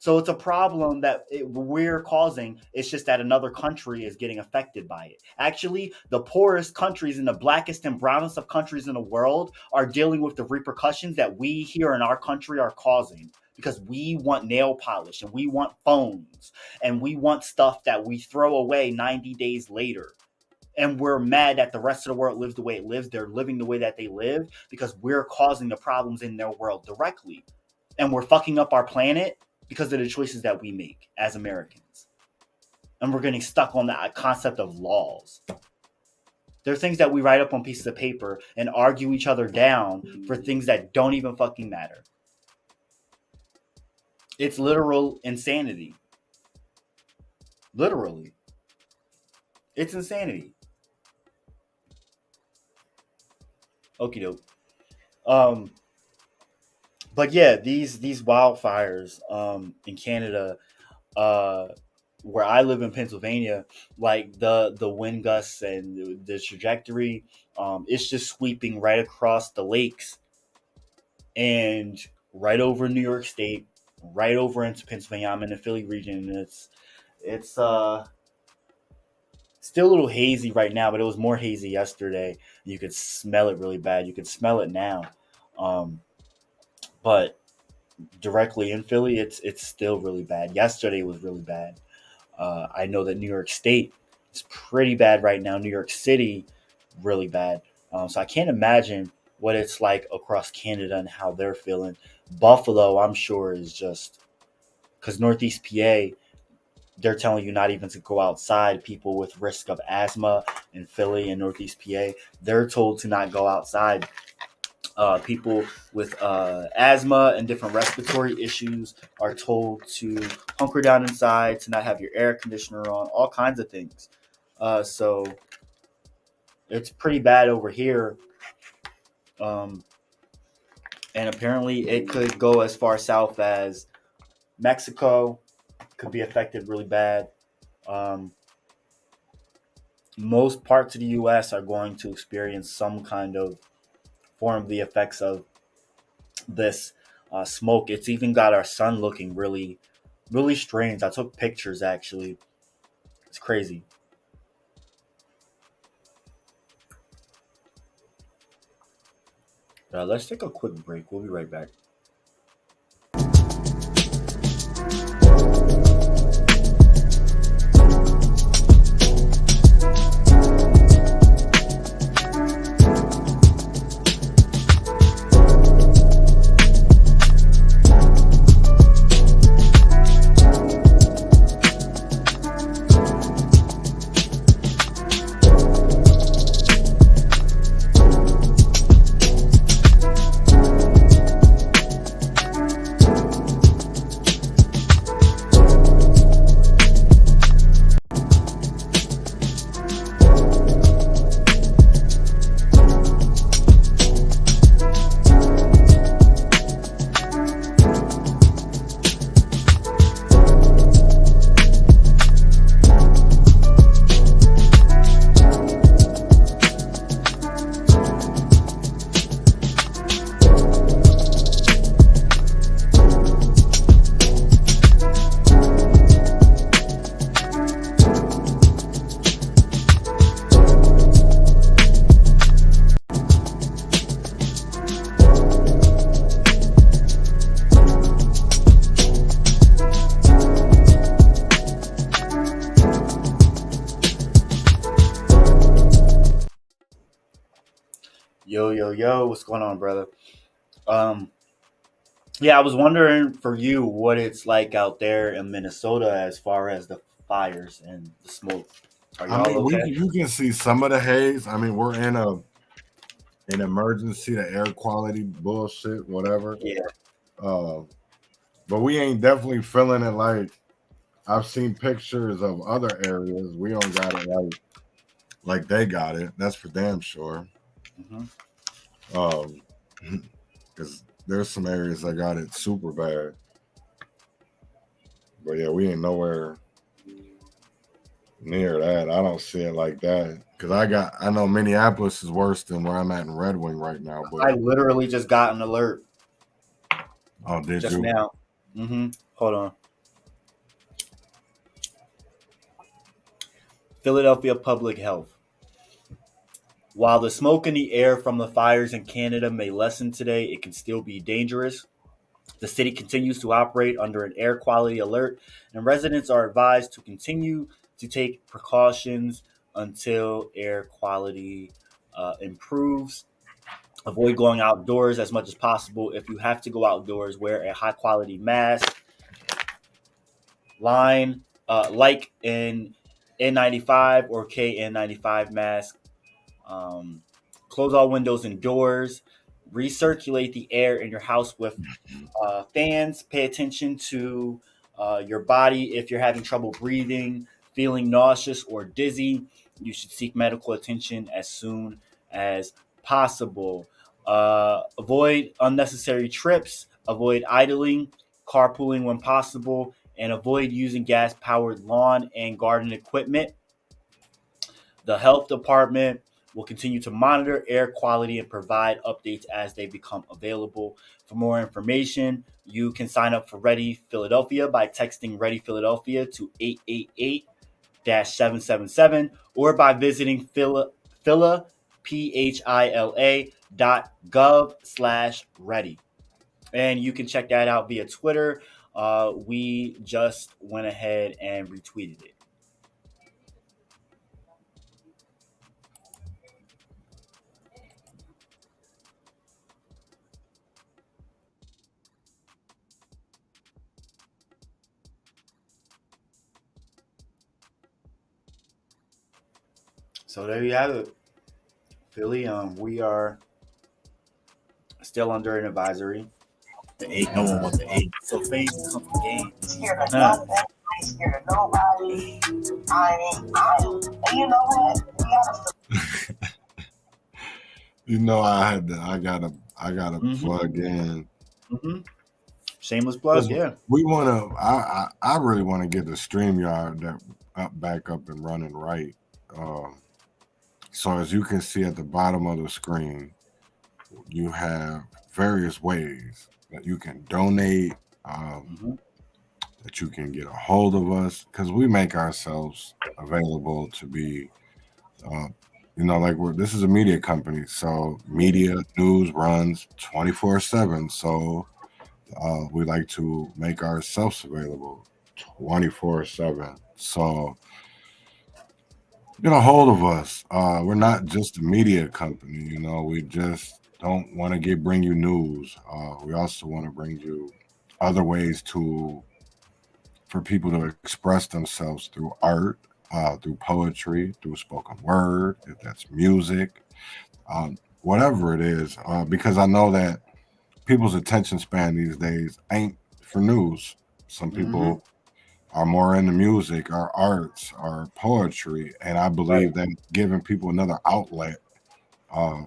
S1: So it's a problem that we're causing. It's just that another country is getting affected by it. Actually, the poorest countries and the blackest and brownest of countries in the world are dealing with the repercussions that we here in our country are causing because we want nail polish and we want phones and we want stuff that we throw away 90 days later. And we're mad that the rest of the world lives the way it lives. They're living the way that they live because we're causing the problems in their world directly. And we're fucking up our planet because of the choices that we make as Americans. And we're getting stuck on that concept of laws. There are things that we write up on pieces of paper and argue each other down for things that don't even fucking matter. It's literal insanity. Literally. It's insanity. Okie doke. But yeah, these wildfires in Canada, where I live in Pennsylvania, like the wind gusts and the trajectory, it's just sweeping right across the lakes and right over New York State, right over into Pennsylvania. I'm in the Philly region, and it's still a little hazy right now, but it was more hazy yesterday. You could smell it really bad. You could smell it now, but directly in Philly, it's still really bad. Yesterday was really bad. I know that New York State is pretty bad right now. New York City, really bad. So I can't imagine what it's like across Canada and how they're feeling. Buffalo, I'm sure, is just because Northeast PA, they're telling you not even to go outside. People with risk of asthma in Philly and Northeast PA, they're told to not go outside. People with asthma and different respiratory issues are told to hunker down inside, to not have your air conditioner on, all kinds of things. So it's pretty bad over here. Um, and apparently, it could go as far south as Mexico, could be affected really bad. Um, Most parts of the U.S. are going to experience some kind of form of the effects of this smoke. It's even got our sun looking really, really strange. I took pictures actually. It's crazy. Let's take a quick break. We'll be right back. Yo, yo, yo, what's going on, brother? Um, yeah, I was wondering for you what it's like out there in Minnesota as far as the fires and the smoke. Are
S2: I
S1: y'all
S2: mean,
S1: okay?
S2: you can see some of the haze. I mean, we're in an emergency, the air quality bullshit, whatever.
S1: Yeah.
S2: Uh, but we ain't definitely feeling it like I've seen pictures of other areas. We don't got it like they got it. That's for damn sure.
S1: Hmm.
S2: Because there's some areas that got it super bad. But yeah, we ain't nowhere near that. I don't see it like that. Because I know Minneapolis is worse than where I'm at in Red Wing right now.
S1: I
S2: But
S1: literally just got an alert
S2: oh, did
S1: just
S2: you?
S1: now. Hold on. Philadelphia Public Health. While the smoke in the air from the fires in Canada may lessen today, it can still be dangerous. The city continues to operate under an air quality alert, and residents are advised to continue to take precautions until air quality improves. Avoid going outdoors as much as possible. If you have to go outdoors, wear a high quality mask. Line like an N95 or KN95 mask. Um, Close all windows and doors. Recirculate the air in your house with fans. Pay attention to your body. If you're having trouble breathing, feeling nauseous or dizzy, you should seek medical attention as soon as possible. Avoid unnecessary trips. Avoid idling, carpooling when possible, and avoid using gas powered lawn and garden equipment. The health department will continue to monitor air quality and provide updates as they become available. For more information, you can sign up for Ready Philadelphia by texting Ready Philadelphia to 888 777 or by visiting phila.gov/ready. and you can check that out via Twitter. We just went ahead and retweeted it. So there you have it, Philly. We are still under an advisory. The eight, no one wants the eight. So fame comes from games. Scared of nothing. I ain't scared of nobody. And you know what?
S2: You know, I gotta plug in.
S1: Mm-hmm. Shameless plug, yeah.
S2: We wanna. I really want to get the StreamYard back up and running right. So as you can see at the bottom of the screen, you have various ways that you can donate, that you can get a hold of us, because we make ourselves available to be, like this is a media company, so media news runs 24/7. So we like to make ourselves available 24/7. So get a hold of us. We're not just a media company, we just don't want to bring you news. We also want to bring you other ways for people to express themselves through art, through poetry, through spoken word, if that's music, whatever it is, because I know that people's attention span these days ain't for news. Some people are more into music, our arts, our poetry, and I believe that giving people another outlet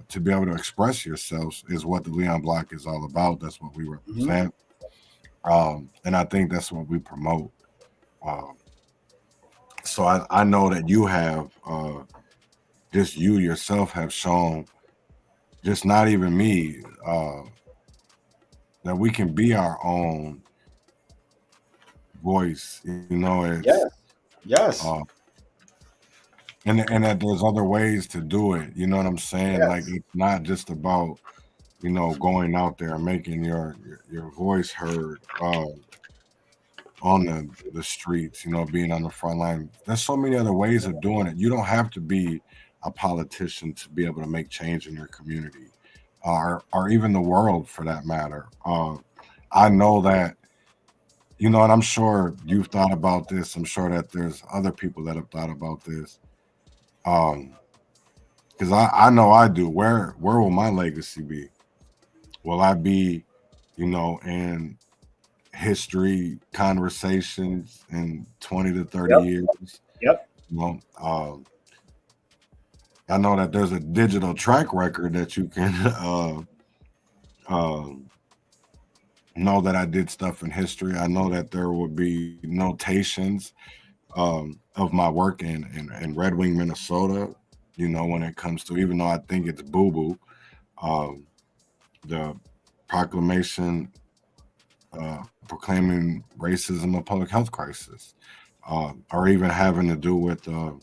S2: to be able to express yourselves is what the Leon Block is all about. That's what we represent, and I think that's what we promote. So I know that you have, just you yourself have shown, just not even me, that we can be our own voice. It's
S1: yes.
S2: And that there's other ways to do it. You know what I'm saying?
S1: Yes.
S2: Like, it's not just about, going out there and making your voice heard on the streets, being on the front line. There's so many other ways of doing it. You don't have to be a politician to be able to make change in your community, or even the world for that matter. I know that, and I'm sure you've thought about this. I'm sure that there's other people that have thought about this. Because I know I do. Where will my legacy be? Will I be, in history conversations in 20 to 30 years?
S1: Yep.
S2: I know that there's a digital track record that you can know that I did stuff in history. I know that there will be notations of my work in Red Wing, Minnesota, when it comes to, even though I think it's boo-boo, the proclamation proclaiming racism a public health crisis, or even having to do with the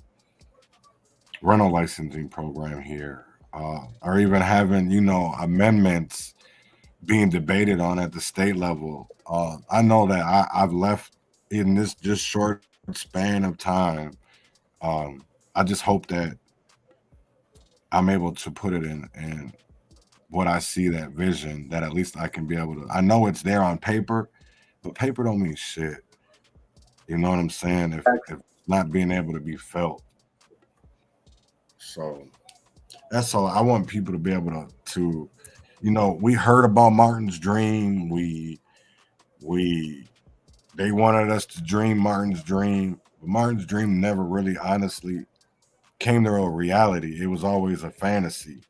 S2: rental licensing program here, or even having, amendments being debated on at the state level. I know that I've left in this just short span of time. I just hope that I'm able to put it in what I see, that vision, that at least I can be able to. I know it's there on paper, but paper don't mean shit. You know what I'm saying? If not being able to be felt. So that's all. I want people to be able to we heard about Martin's dream. They wanted us to dream Martin's dream, but Martin's dream never really honestly came to a reality. It was always a fantasy.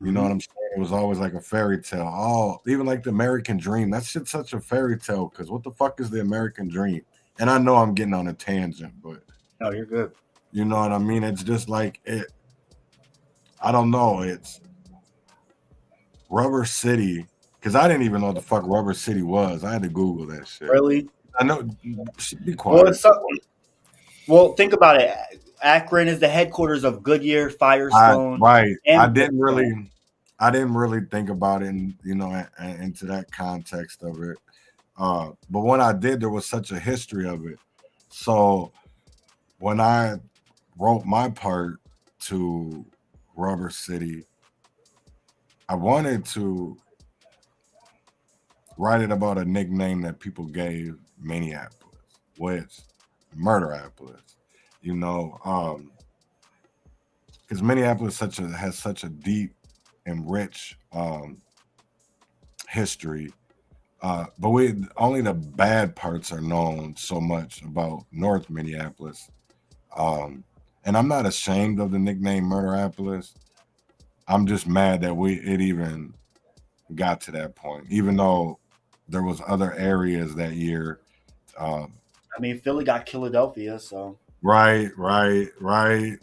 S2: You know what I'm saying? It was always like a fairy tale. Oh, even like the American dream. That shit's such a fairy tale, because what the fuck is the American dream? And I know I'm getting on a tangent, but
S1: no, you're good.
S2: You know what I mean? It's just like it. I don't know. It's Rubber City, because I didn't even know what the fuck Rubber City was. I had to Google that shit.
S1: Really?
S2: I know. Be quiet.
S1: Well, think about it. Akron is the headquarters of Goodyear, Firestone.
S2: Right. I didn't really. I didn't really think about it, into that context of it. But when I did, there was such a history of it. So when I wrote my part to Rubber City, I wanted to write it about a nickname that people gave Minneapolis, which Murderapolis, because Minneapolis has such a deep and rich history. But only the bad parts are known so much about North Minneapolis. And I'm not ashamed of the nickname Murderapolis. I'm just mad that it even got to that point, even though there was other areas that year.
S1: I mean, Philly got Philadelphia, so
S2: Right.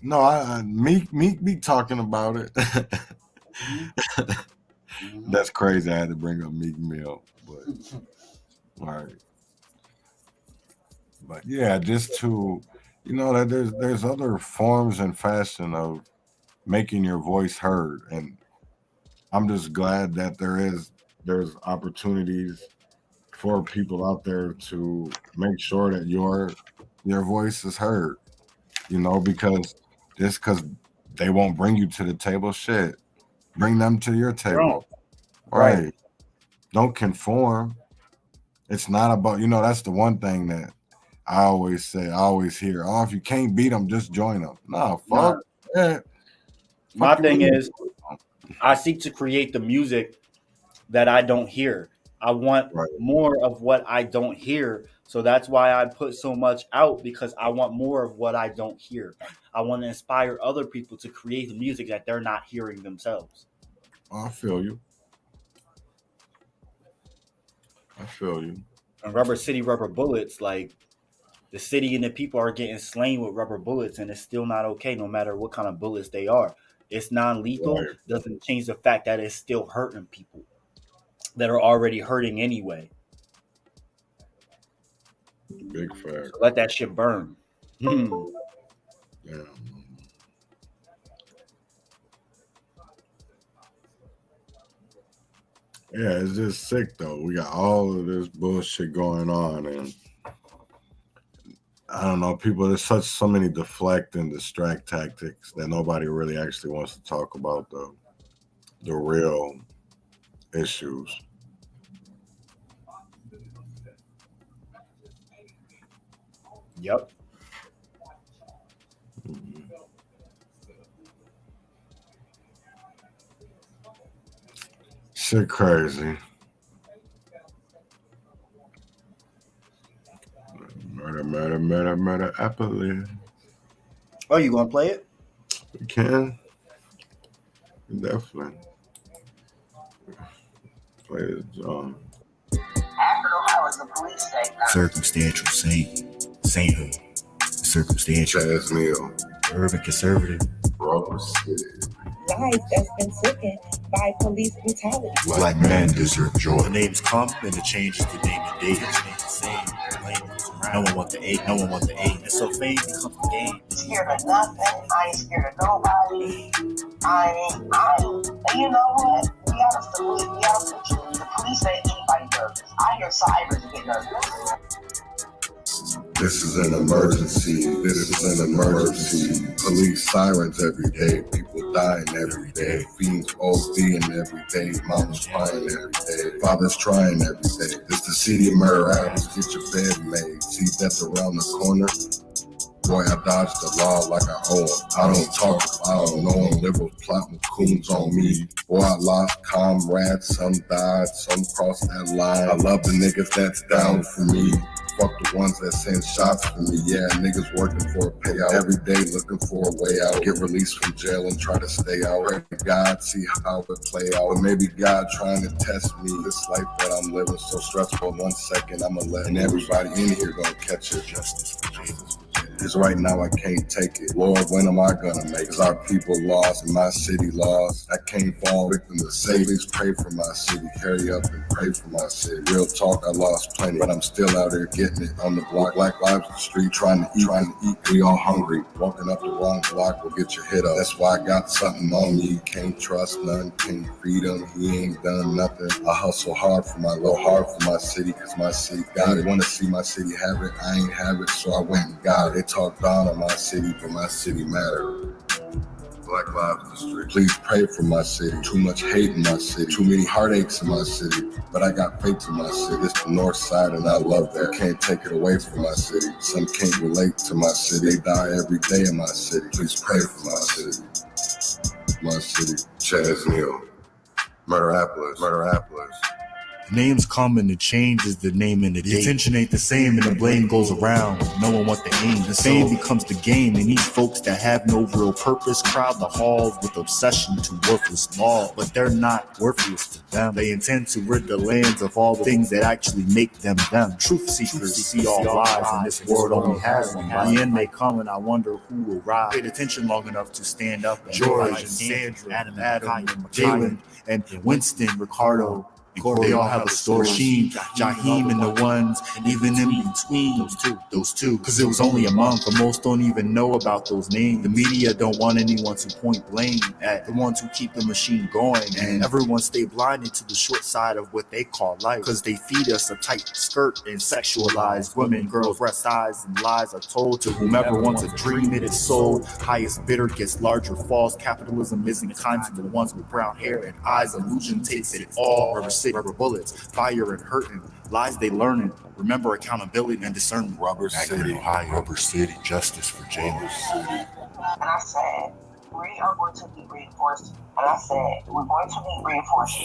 S2: No, Meek be talking about it. That's crazy. I had to bring up Meek Mill, but right. But yeah, just to that there's other forms and fashion of making your voice heard, and I'm just glad that there's opportunities for people out there to make sure that your voice is heard. Because just because they won't bring you to the table, shit, bring them to your table. Right. Don't conform. It's not about, that's the one thing that I always hear, oh, if you can't beat them, just join them. No, fuck that.
S1: My thing is, I seek to create the music that I don't hear. I want more of what I don't hear. So that's why I put so much out, because I want more of what I don't hear. I want to inspire other people to create the music that they're not hearing themselves.
S2: I feel you.
S1: And Rubber City, Rubber Bullets, like the city and the people are getting slain with rubber bullets, and it's still not okay no matter what kind of bullets they are. It's non-lethal, doesn't change the fact that it's still hurting people that are already hurting anyway.
S2: Big fact.
S1: So let that shit burn.
S2: Yeah. Yeah, it's just sick though. We got all of this bullshit going on, and I don't know, people, there's so many deflect and distract tactics that nobody really actually wants to talk about the real issues.
S1: Yep.
S2: Shit crazy. Murder, apple.
S1: Oh, you gonna play it?
S2: We can. Definitely. Play it, John.
S10: Circumstantial sainthood. Circumstantial.
S2: Chaz Neal.
S10: Urban conservative.
S2: Rubber City.
S11: Life that's been taken by police brutality.
S10: Black men deserve joy.
S12: The names come and the changes the name and date. It's the same. No one wants the eight. And so fame becomes the game.
S11: Scared of nothing. I ain't scared of nobody. And you know what? We gotta salute. The police ain't anybody nervous. I hear sirens get nervous.
S2: This is an emergency. Police sirens every day. People dying every day. Fiends ODing every day. Mama's crying every day. Father's trying every day. This the city of murder hours. Get your bed made. See death around the corner. Boy, I dodged the law like I owe 'em. I don't talk, I don't know 'em. Liberals plotting coons on me. Boy, I lost comrades. Some died, some crossed that line. I love the niggas that's down for me. Fuck the ones that send shots for me. Yeah, niggas working for a payout. Every day looking for a way out. Get released from jail and try to stay out. Pray to God, see how it play out. Or maybe God trying to test me. This life that I'm living so stressful. 1 second I'ma let, and everybody in here gonna catch it. Justice for Jesus. Cause right now I can't take it. Lord, when am I gonna make it? Cause our people lost and my city lost. I can't fall victim to say, please pray for my city. Carry up and pray for my city. Real talk, I lost plenty, but I'm still out here getting it on the block. Black lives on the street, trying to eat. We all hungry. Walking up the wrong block will get your hit up. That's why I got something on me. Can't trust none, can't feed him. He ain't done nothing. I hustle hard for my city, cause my city got it. Wanna see my city have it, I ain't have it, so I went and got it. They talk down on my city, but my city matter. Black lives in the street. Please pray for my city. Too much hate in my city. Too many heartaches in my city. But I got faith in my city. It's the north side and I love that. Can't take it away from my city. Some can't relate to my city. They die every day in my city. Please pray for my city. My city. Chaz Neal. Murderapolis.
S12: The names come and the change is the name and the date. The attention ain't the same and the blame goes around. No one wants the aim. The fame becomes the game, and these folks that have no real purpose crowd the halls with obsession to worthless law. But they're not worthless to them. They intend to rid the lands of all the things that actually make them them. Truth seekers see all lies, and this world only has one life. The end may come, and I wonder who will rise. Paid attention long enough to stand up. George and Sandra, Adam, Jalen, and Winston, Ricardo. They all have a story. Sheen, Jaheim, and the ones, and even in between those two. Cause it was only a month, but most don't even know about those names. The media don't want anyone to point blame at the ones who keep the machine going. And everyone stay blinded to the short side of what they call life. Cause they feed us a tight skirt and sexualized women, girls, breast size, and lies are told to whomever wants a dream. It is sold. Highest bidder gets larger falls. Capitalism isn't kind to the ones with brown hair and eyes. Illusion takes it all. Rubber bullets, fire and hurting, lies they learning. Remember accountability and discernment.
S2: Rubber City, Ohio.
S12: Rubber City, justice for James.
S11: And I said, we are going to be reinforced. And I said, we're going to be reinforced.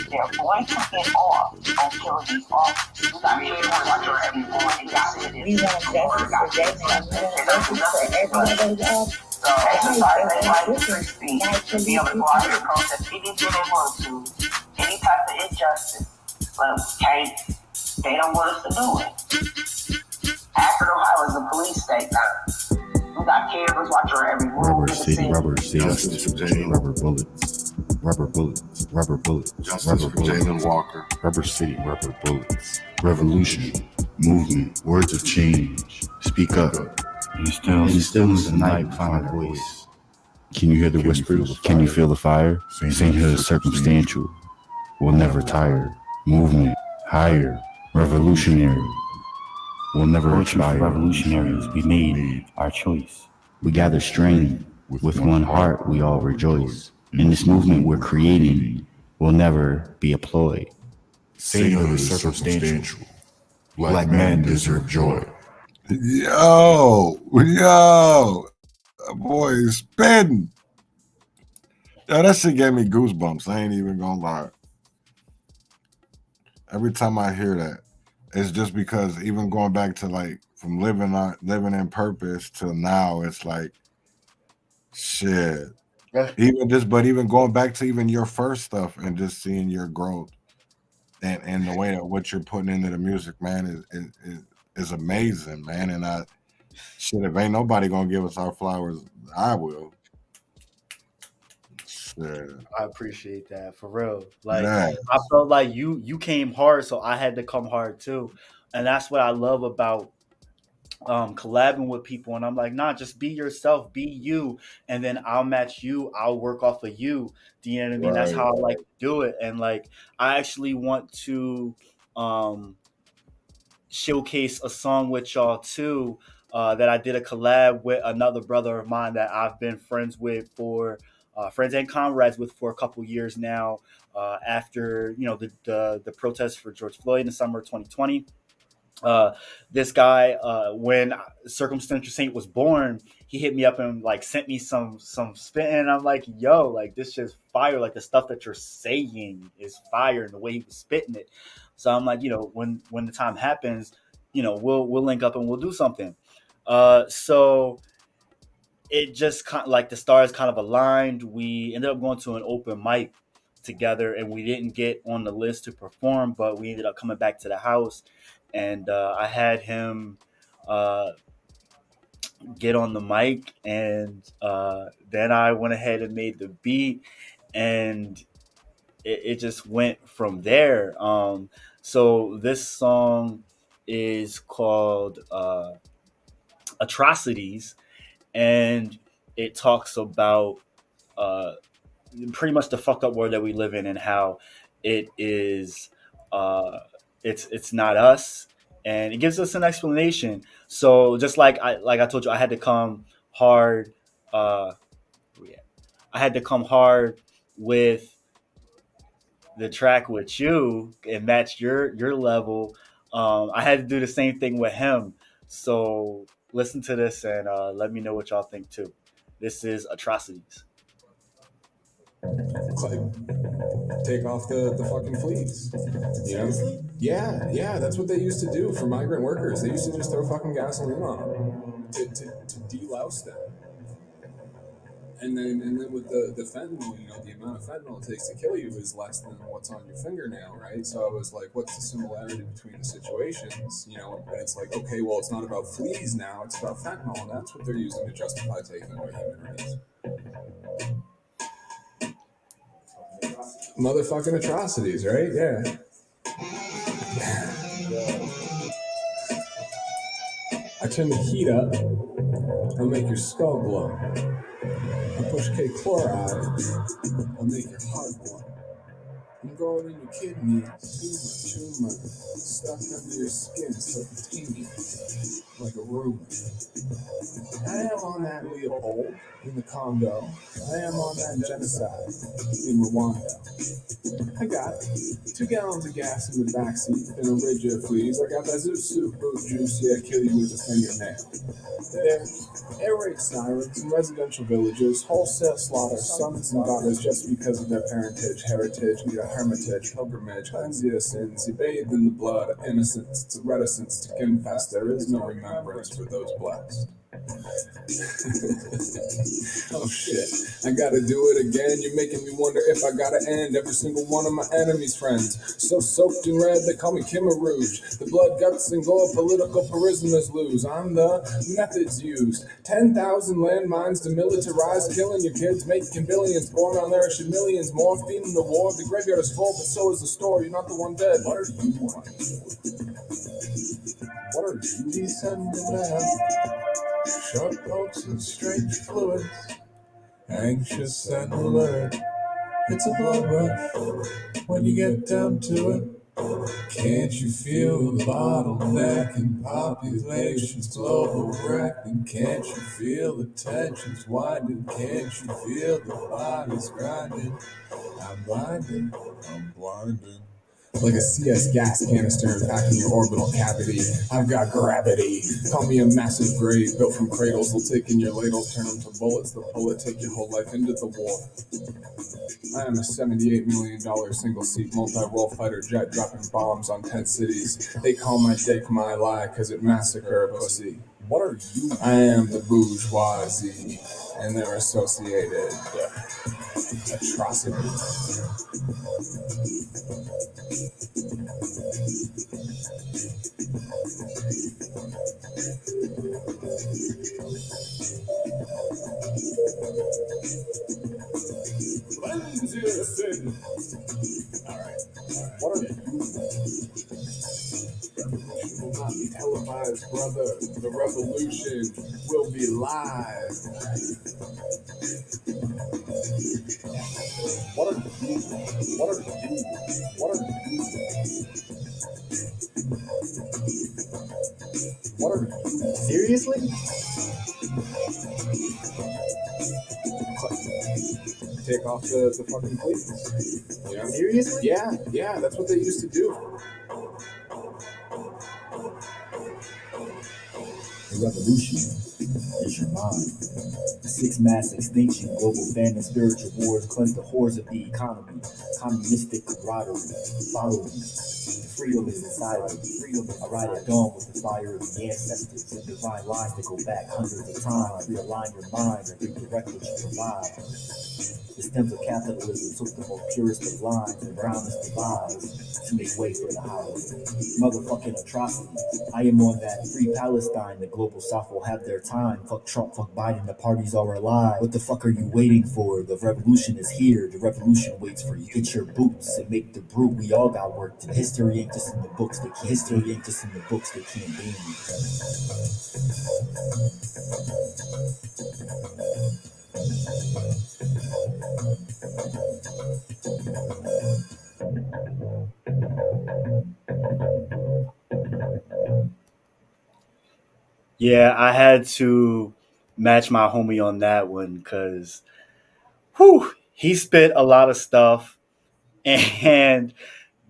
S11: They're going to get off on killing these officers. We got cameras out there every morning. We want justice for every one of those officers. So exercise their right to free speech, to be able to go out here and protest anything they want to, any type of injustice. But they don't want us to do it. Akron, Ohio is a police state now. We got cameras watching every room.
S10: Rubber City, justice for Jalen. Rubber bullets, rubber bullets,
S2: justice for Jalen Walker.
S10: Rubber City, rubber bullets, revolution, movement, words of change. Speak up. In the stillness of the night, find a voice. Can you hear the whispers? Can you feel the fire? Sainthood is circumstantial. We'll never tire. Movement, higher, revolutionary. We'll never expire. Revolutionaries, we made our choice. We gather strength. With one heart, we all rejoice. In this movement we're creating, we'll never be a ploy.
S12: Sainthood is circumstantial. Black men deserve joy.
S2: Yo, that boy is spitting. Yo, that shit gave me goosebumps. I ain't even gonna lie. Every time I hear that, it's just because even going back to like from living in purpose till now, it's like shit. Even going back to even your first stuff and just seeing your growth and the way that what you're putting into the music, man, is amazing, man. And if ain't nobody gonna give us our flowers, I will. Shit.
S1: I appreciate that for real. Like I felt like you came hard, so I had to come hard too, and that's what I love about collabing with people. And I'm like, nah, just be yourself, be you, and then I'll match you. I'll work off of you. Do you know what I mean? That's how I like to do it. And like, I actually want to showcase a song with y'all too. That I did a collab with another brother of mine that I've been friends with for friends and comrades with for a couple years now. After the protests for George Floyd in the summer of 2020, this guy, when Circumstantial Saint was born, he hit me up and like sent me some spit, and I'm like, yo, like this shit's fire. Like the stuff that you're saying is fire, and the way he was spitting it. So I'm like, when the time happens, we'll link up and we'll do something. So it just kind of like the stars kind of aligned. We ended up going to an open mic together, and we didn't get on the list to perform, but we ended up coming back to the house, and I had him get on the mic, and then I went ahead and made the beat, and it just went from there. So this song is called Atrocities, and it talks about uh, pretty much the fucked up world that we live in, and how it is uh, it's not us, and it gives us an explanation. So just like I told you, I had to come hard. Uh, I had to come hard with the track with you and match your level. I had to do the same thing with him. So listen to this, and let me know what y'all think too. This is Atrocities.
S13: Like, take off the fucking fleas. You know? Yeah, that's what they used to do for migrant workers. They used to just throw fucking gasoline on them to delouse them. And then with the fentanyl, you know, the amount of fentanyl it takes to kill you is less than what's on your fingernail, right? So I was like, what's the similarity between the situations? You know, and it's like, okay, well, it's not about fleas now, it's about fentanyl, and that's what they're using to justify taking away human rights. Motherfucking atrocities, right? Yeah. I turn the heat up, I'll make your skull glow. I push K chloride, I'll make your heart blow. I'm growing in your kidneys, tumor, stuck under your skin, subcutaneous, like a rumor. I am on that Leopold in the Congo. I am on that genocide in Rwanda. I got 2 gallons of gas in the backseat and a ridge of fleas. I got that soup boot juice, yeah, kill you with a fingernail. There, air raid sirens in residential villages, wholesale slaughter, sons and daughters just because of their parentage, heritage, need a hermitage, pilgrimage, cleanse your sins, you bathe in the blood of innocence, it's a reticence to confess, there is no remembrance for those blessed. Oh shit, I gotta do it again. You're making me wonder if I gotta end every single one of my enemies' friends. So soaked in red, they call me Khmer Rouge. The blood, guts, and gore political prisoners lose. I'm the methods used. 10,000 landmines demilitarized, killing your kids, making billions, born on there should millions more, feeding the war. The graveyard is full, but so is the store. You're not the one dead. What are you wanting? What are you descending at? Short boats and strange fluids, anxious and alert. It's a blood rush when you get down to it. Can't you feel the bottleneck in population's global wreck? And can't you feel the tensions winding? Can't you feel the bodies grinding? I'm blinded, I'm blinded. Like a CS gas canister impacting your orbital cavity. I've got gravity. Call me a massive grave built from cradles. They'll take in your ladles, turn them to bullets. They'll pull it, take your whole life into the war. I am a $78 million single-seat multi-role fighter jet dropping bombs on 10 cities. They call my dick my lie because it massacre a pussy. What are you? I am the bourgeoisie and their associated atrocities. Alright. What are you? Revolution will not be televised, brother. The revolution will be live. What are you? What are you? What are you? What are you? Seriously? Take off the fucking pleats. You know? Seriously? Yeah, that's what they used to do.
S14: The revolution is your mind. The 6 mass extinction, global famine, spiritual wars, cleanse the horrors of the economy, communistic camaraderie, follow me. freedom is inside of me. I ride at dawn with the fire of the ancestors and divine lines that go back hundreds of times. Realign your mind and redirect what you provide. The stems of capitalism took the most purest of lines and brownest of eyes to make way for the highest motherfucking atrocity. I am on that free Palestine. The global south will have their time. Fuck Trump, fuck Biden, the parties are alive. What the fuck are you waiting for? The revolution is here. The revolution waits for you. Get your boots and make the brew. We all got work to do. History ain't just in the books. History ain't just in the books. They can't be me.
S1: Yeah, I had to match my homie on that one because, whew, he spit a lot of stuff and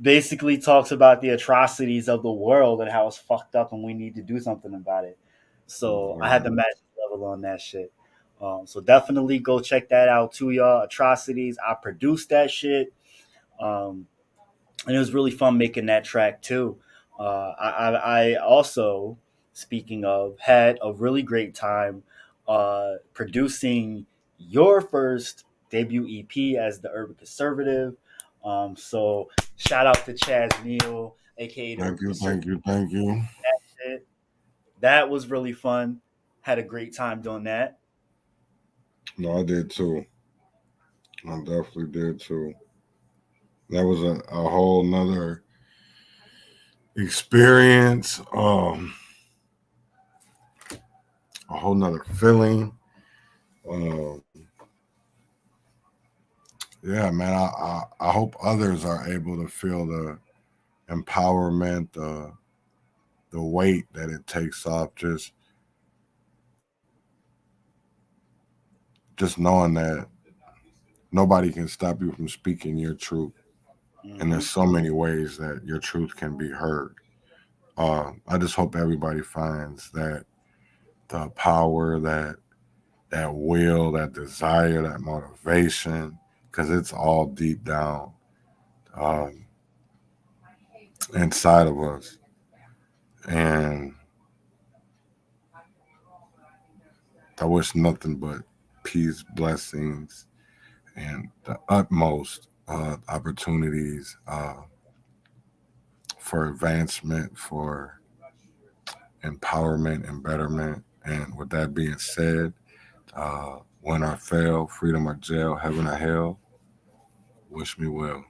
S1: basically talks about the atrocities of the world and how it's fucked up and we need to do something about it. So I had to match the level on that shit. So definitely go check that out too, y'all. Atrocities. I produced that shit. Um, and it was really fun making that track too. I also, speaking of, had a really great time producing your first debut EP as the Urban Conservative. So shout out to Chaz Neal, aka the Urban Conservative.
S2: Thank you.
S1: That was really fun. Had a great time doing that.
S2: No, I did too. I definitely did too. That was a whole nother experience, a whole nother feeling. Yeah, man, I hope others are able to feel the empowerment, the weight that it takes off just knowing that nobody can stop you from speaking your truth. Mm-hmm. And there's so many ways that your truth can be heard. I just hope everybody finds that the power, that will, that desire, that motivation, because it's all deep down inside of us. And I wish nothing but peace, blessings, and the utmost opportunities for advancement, for empowerment and betterment. And with that being said, win or fail, freedom or jail, heaven or hell, wish me well.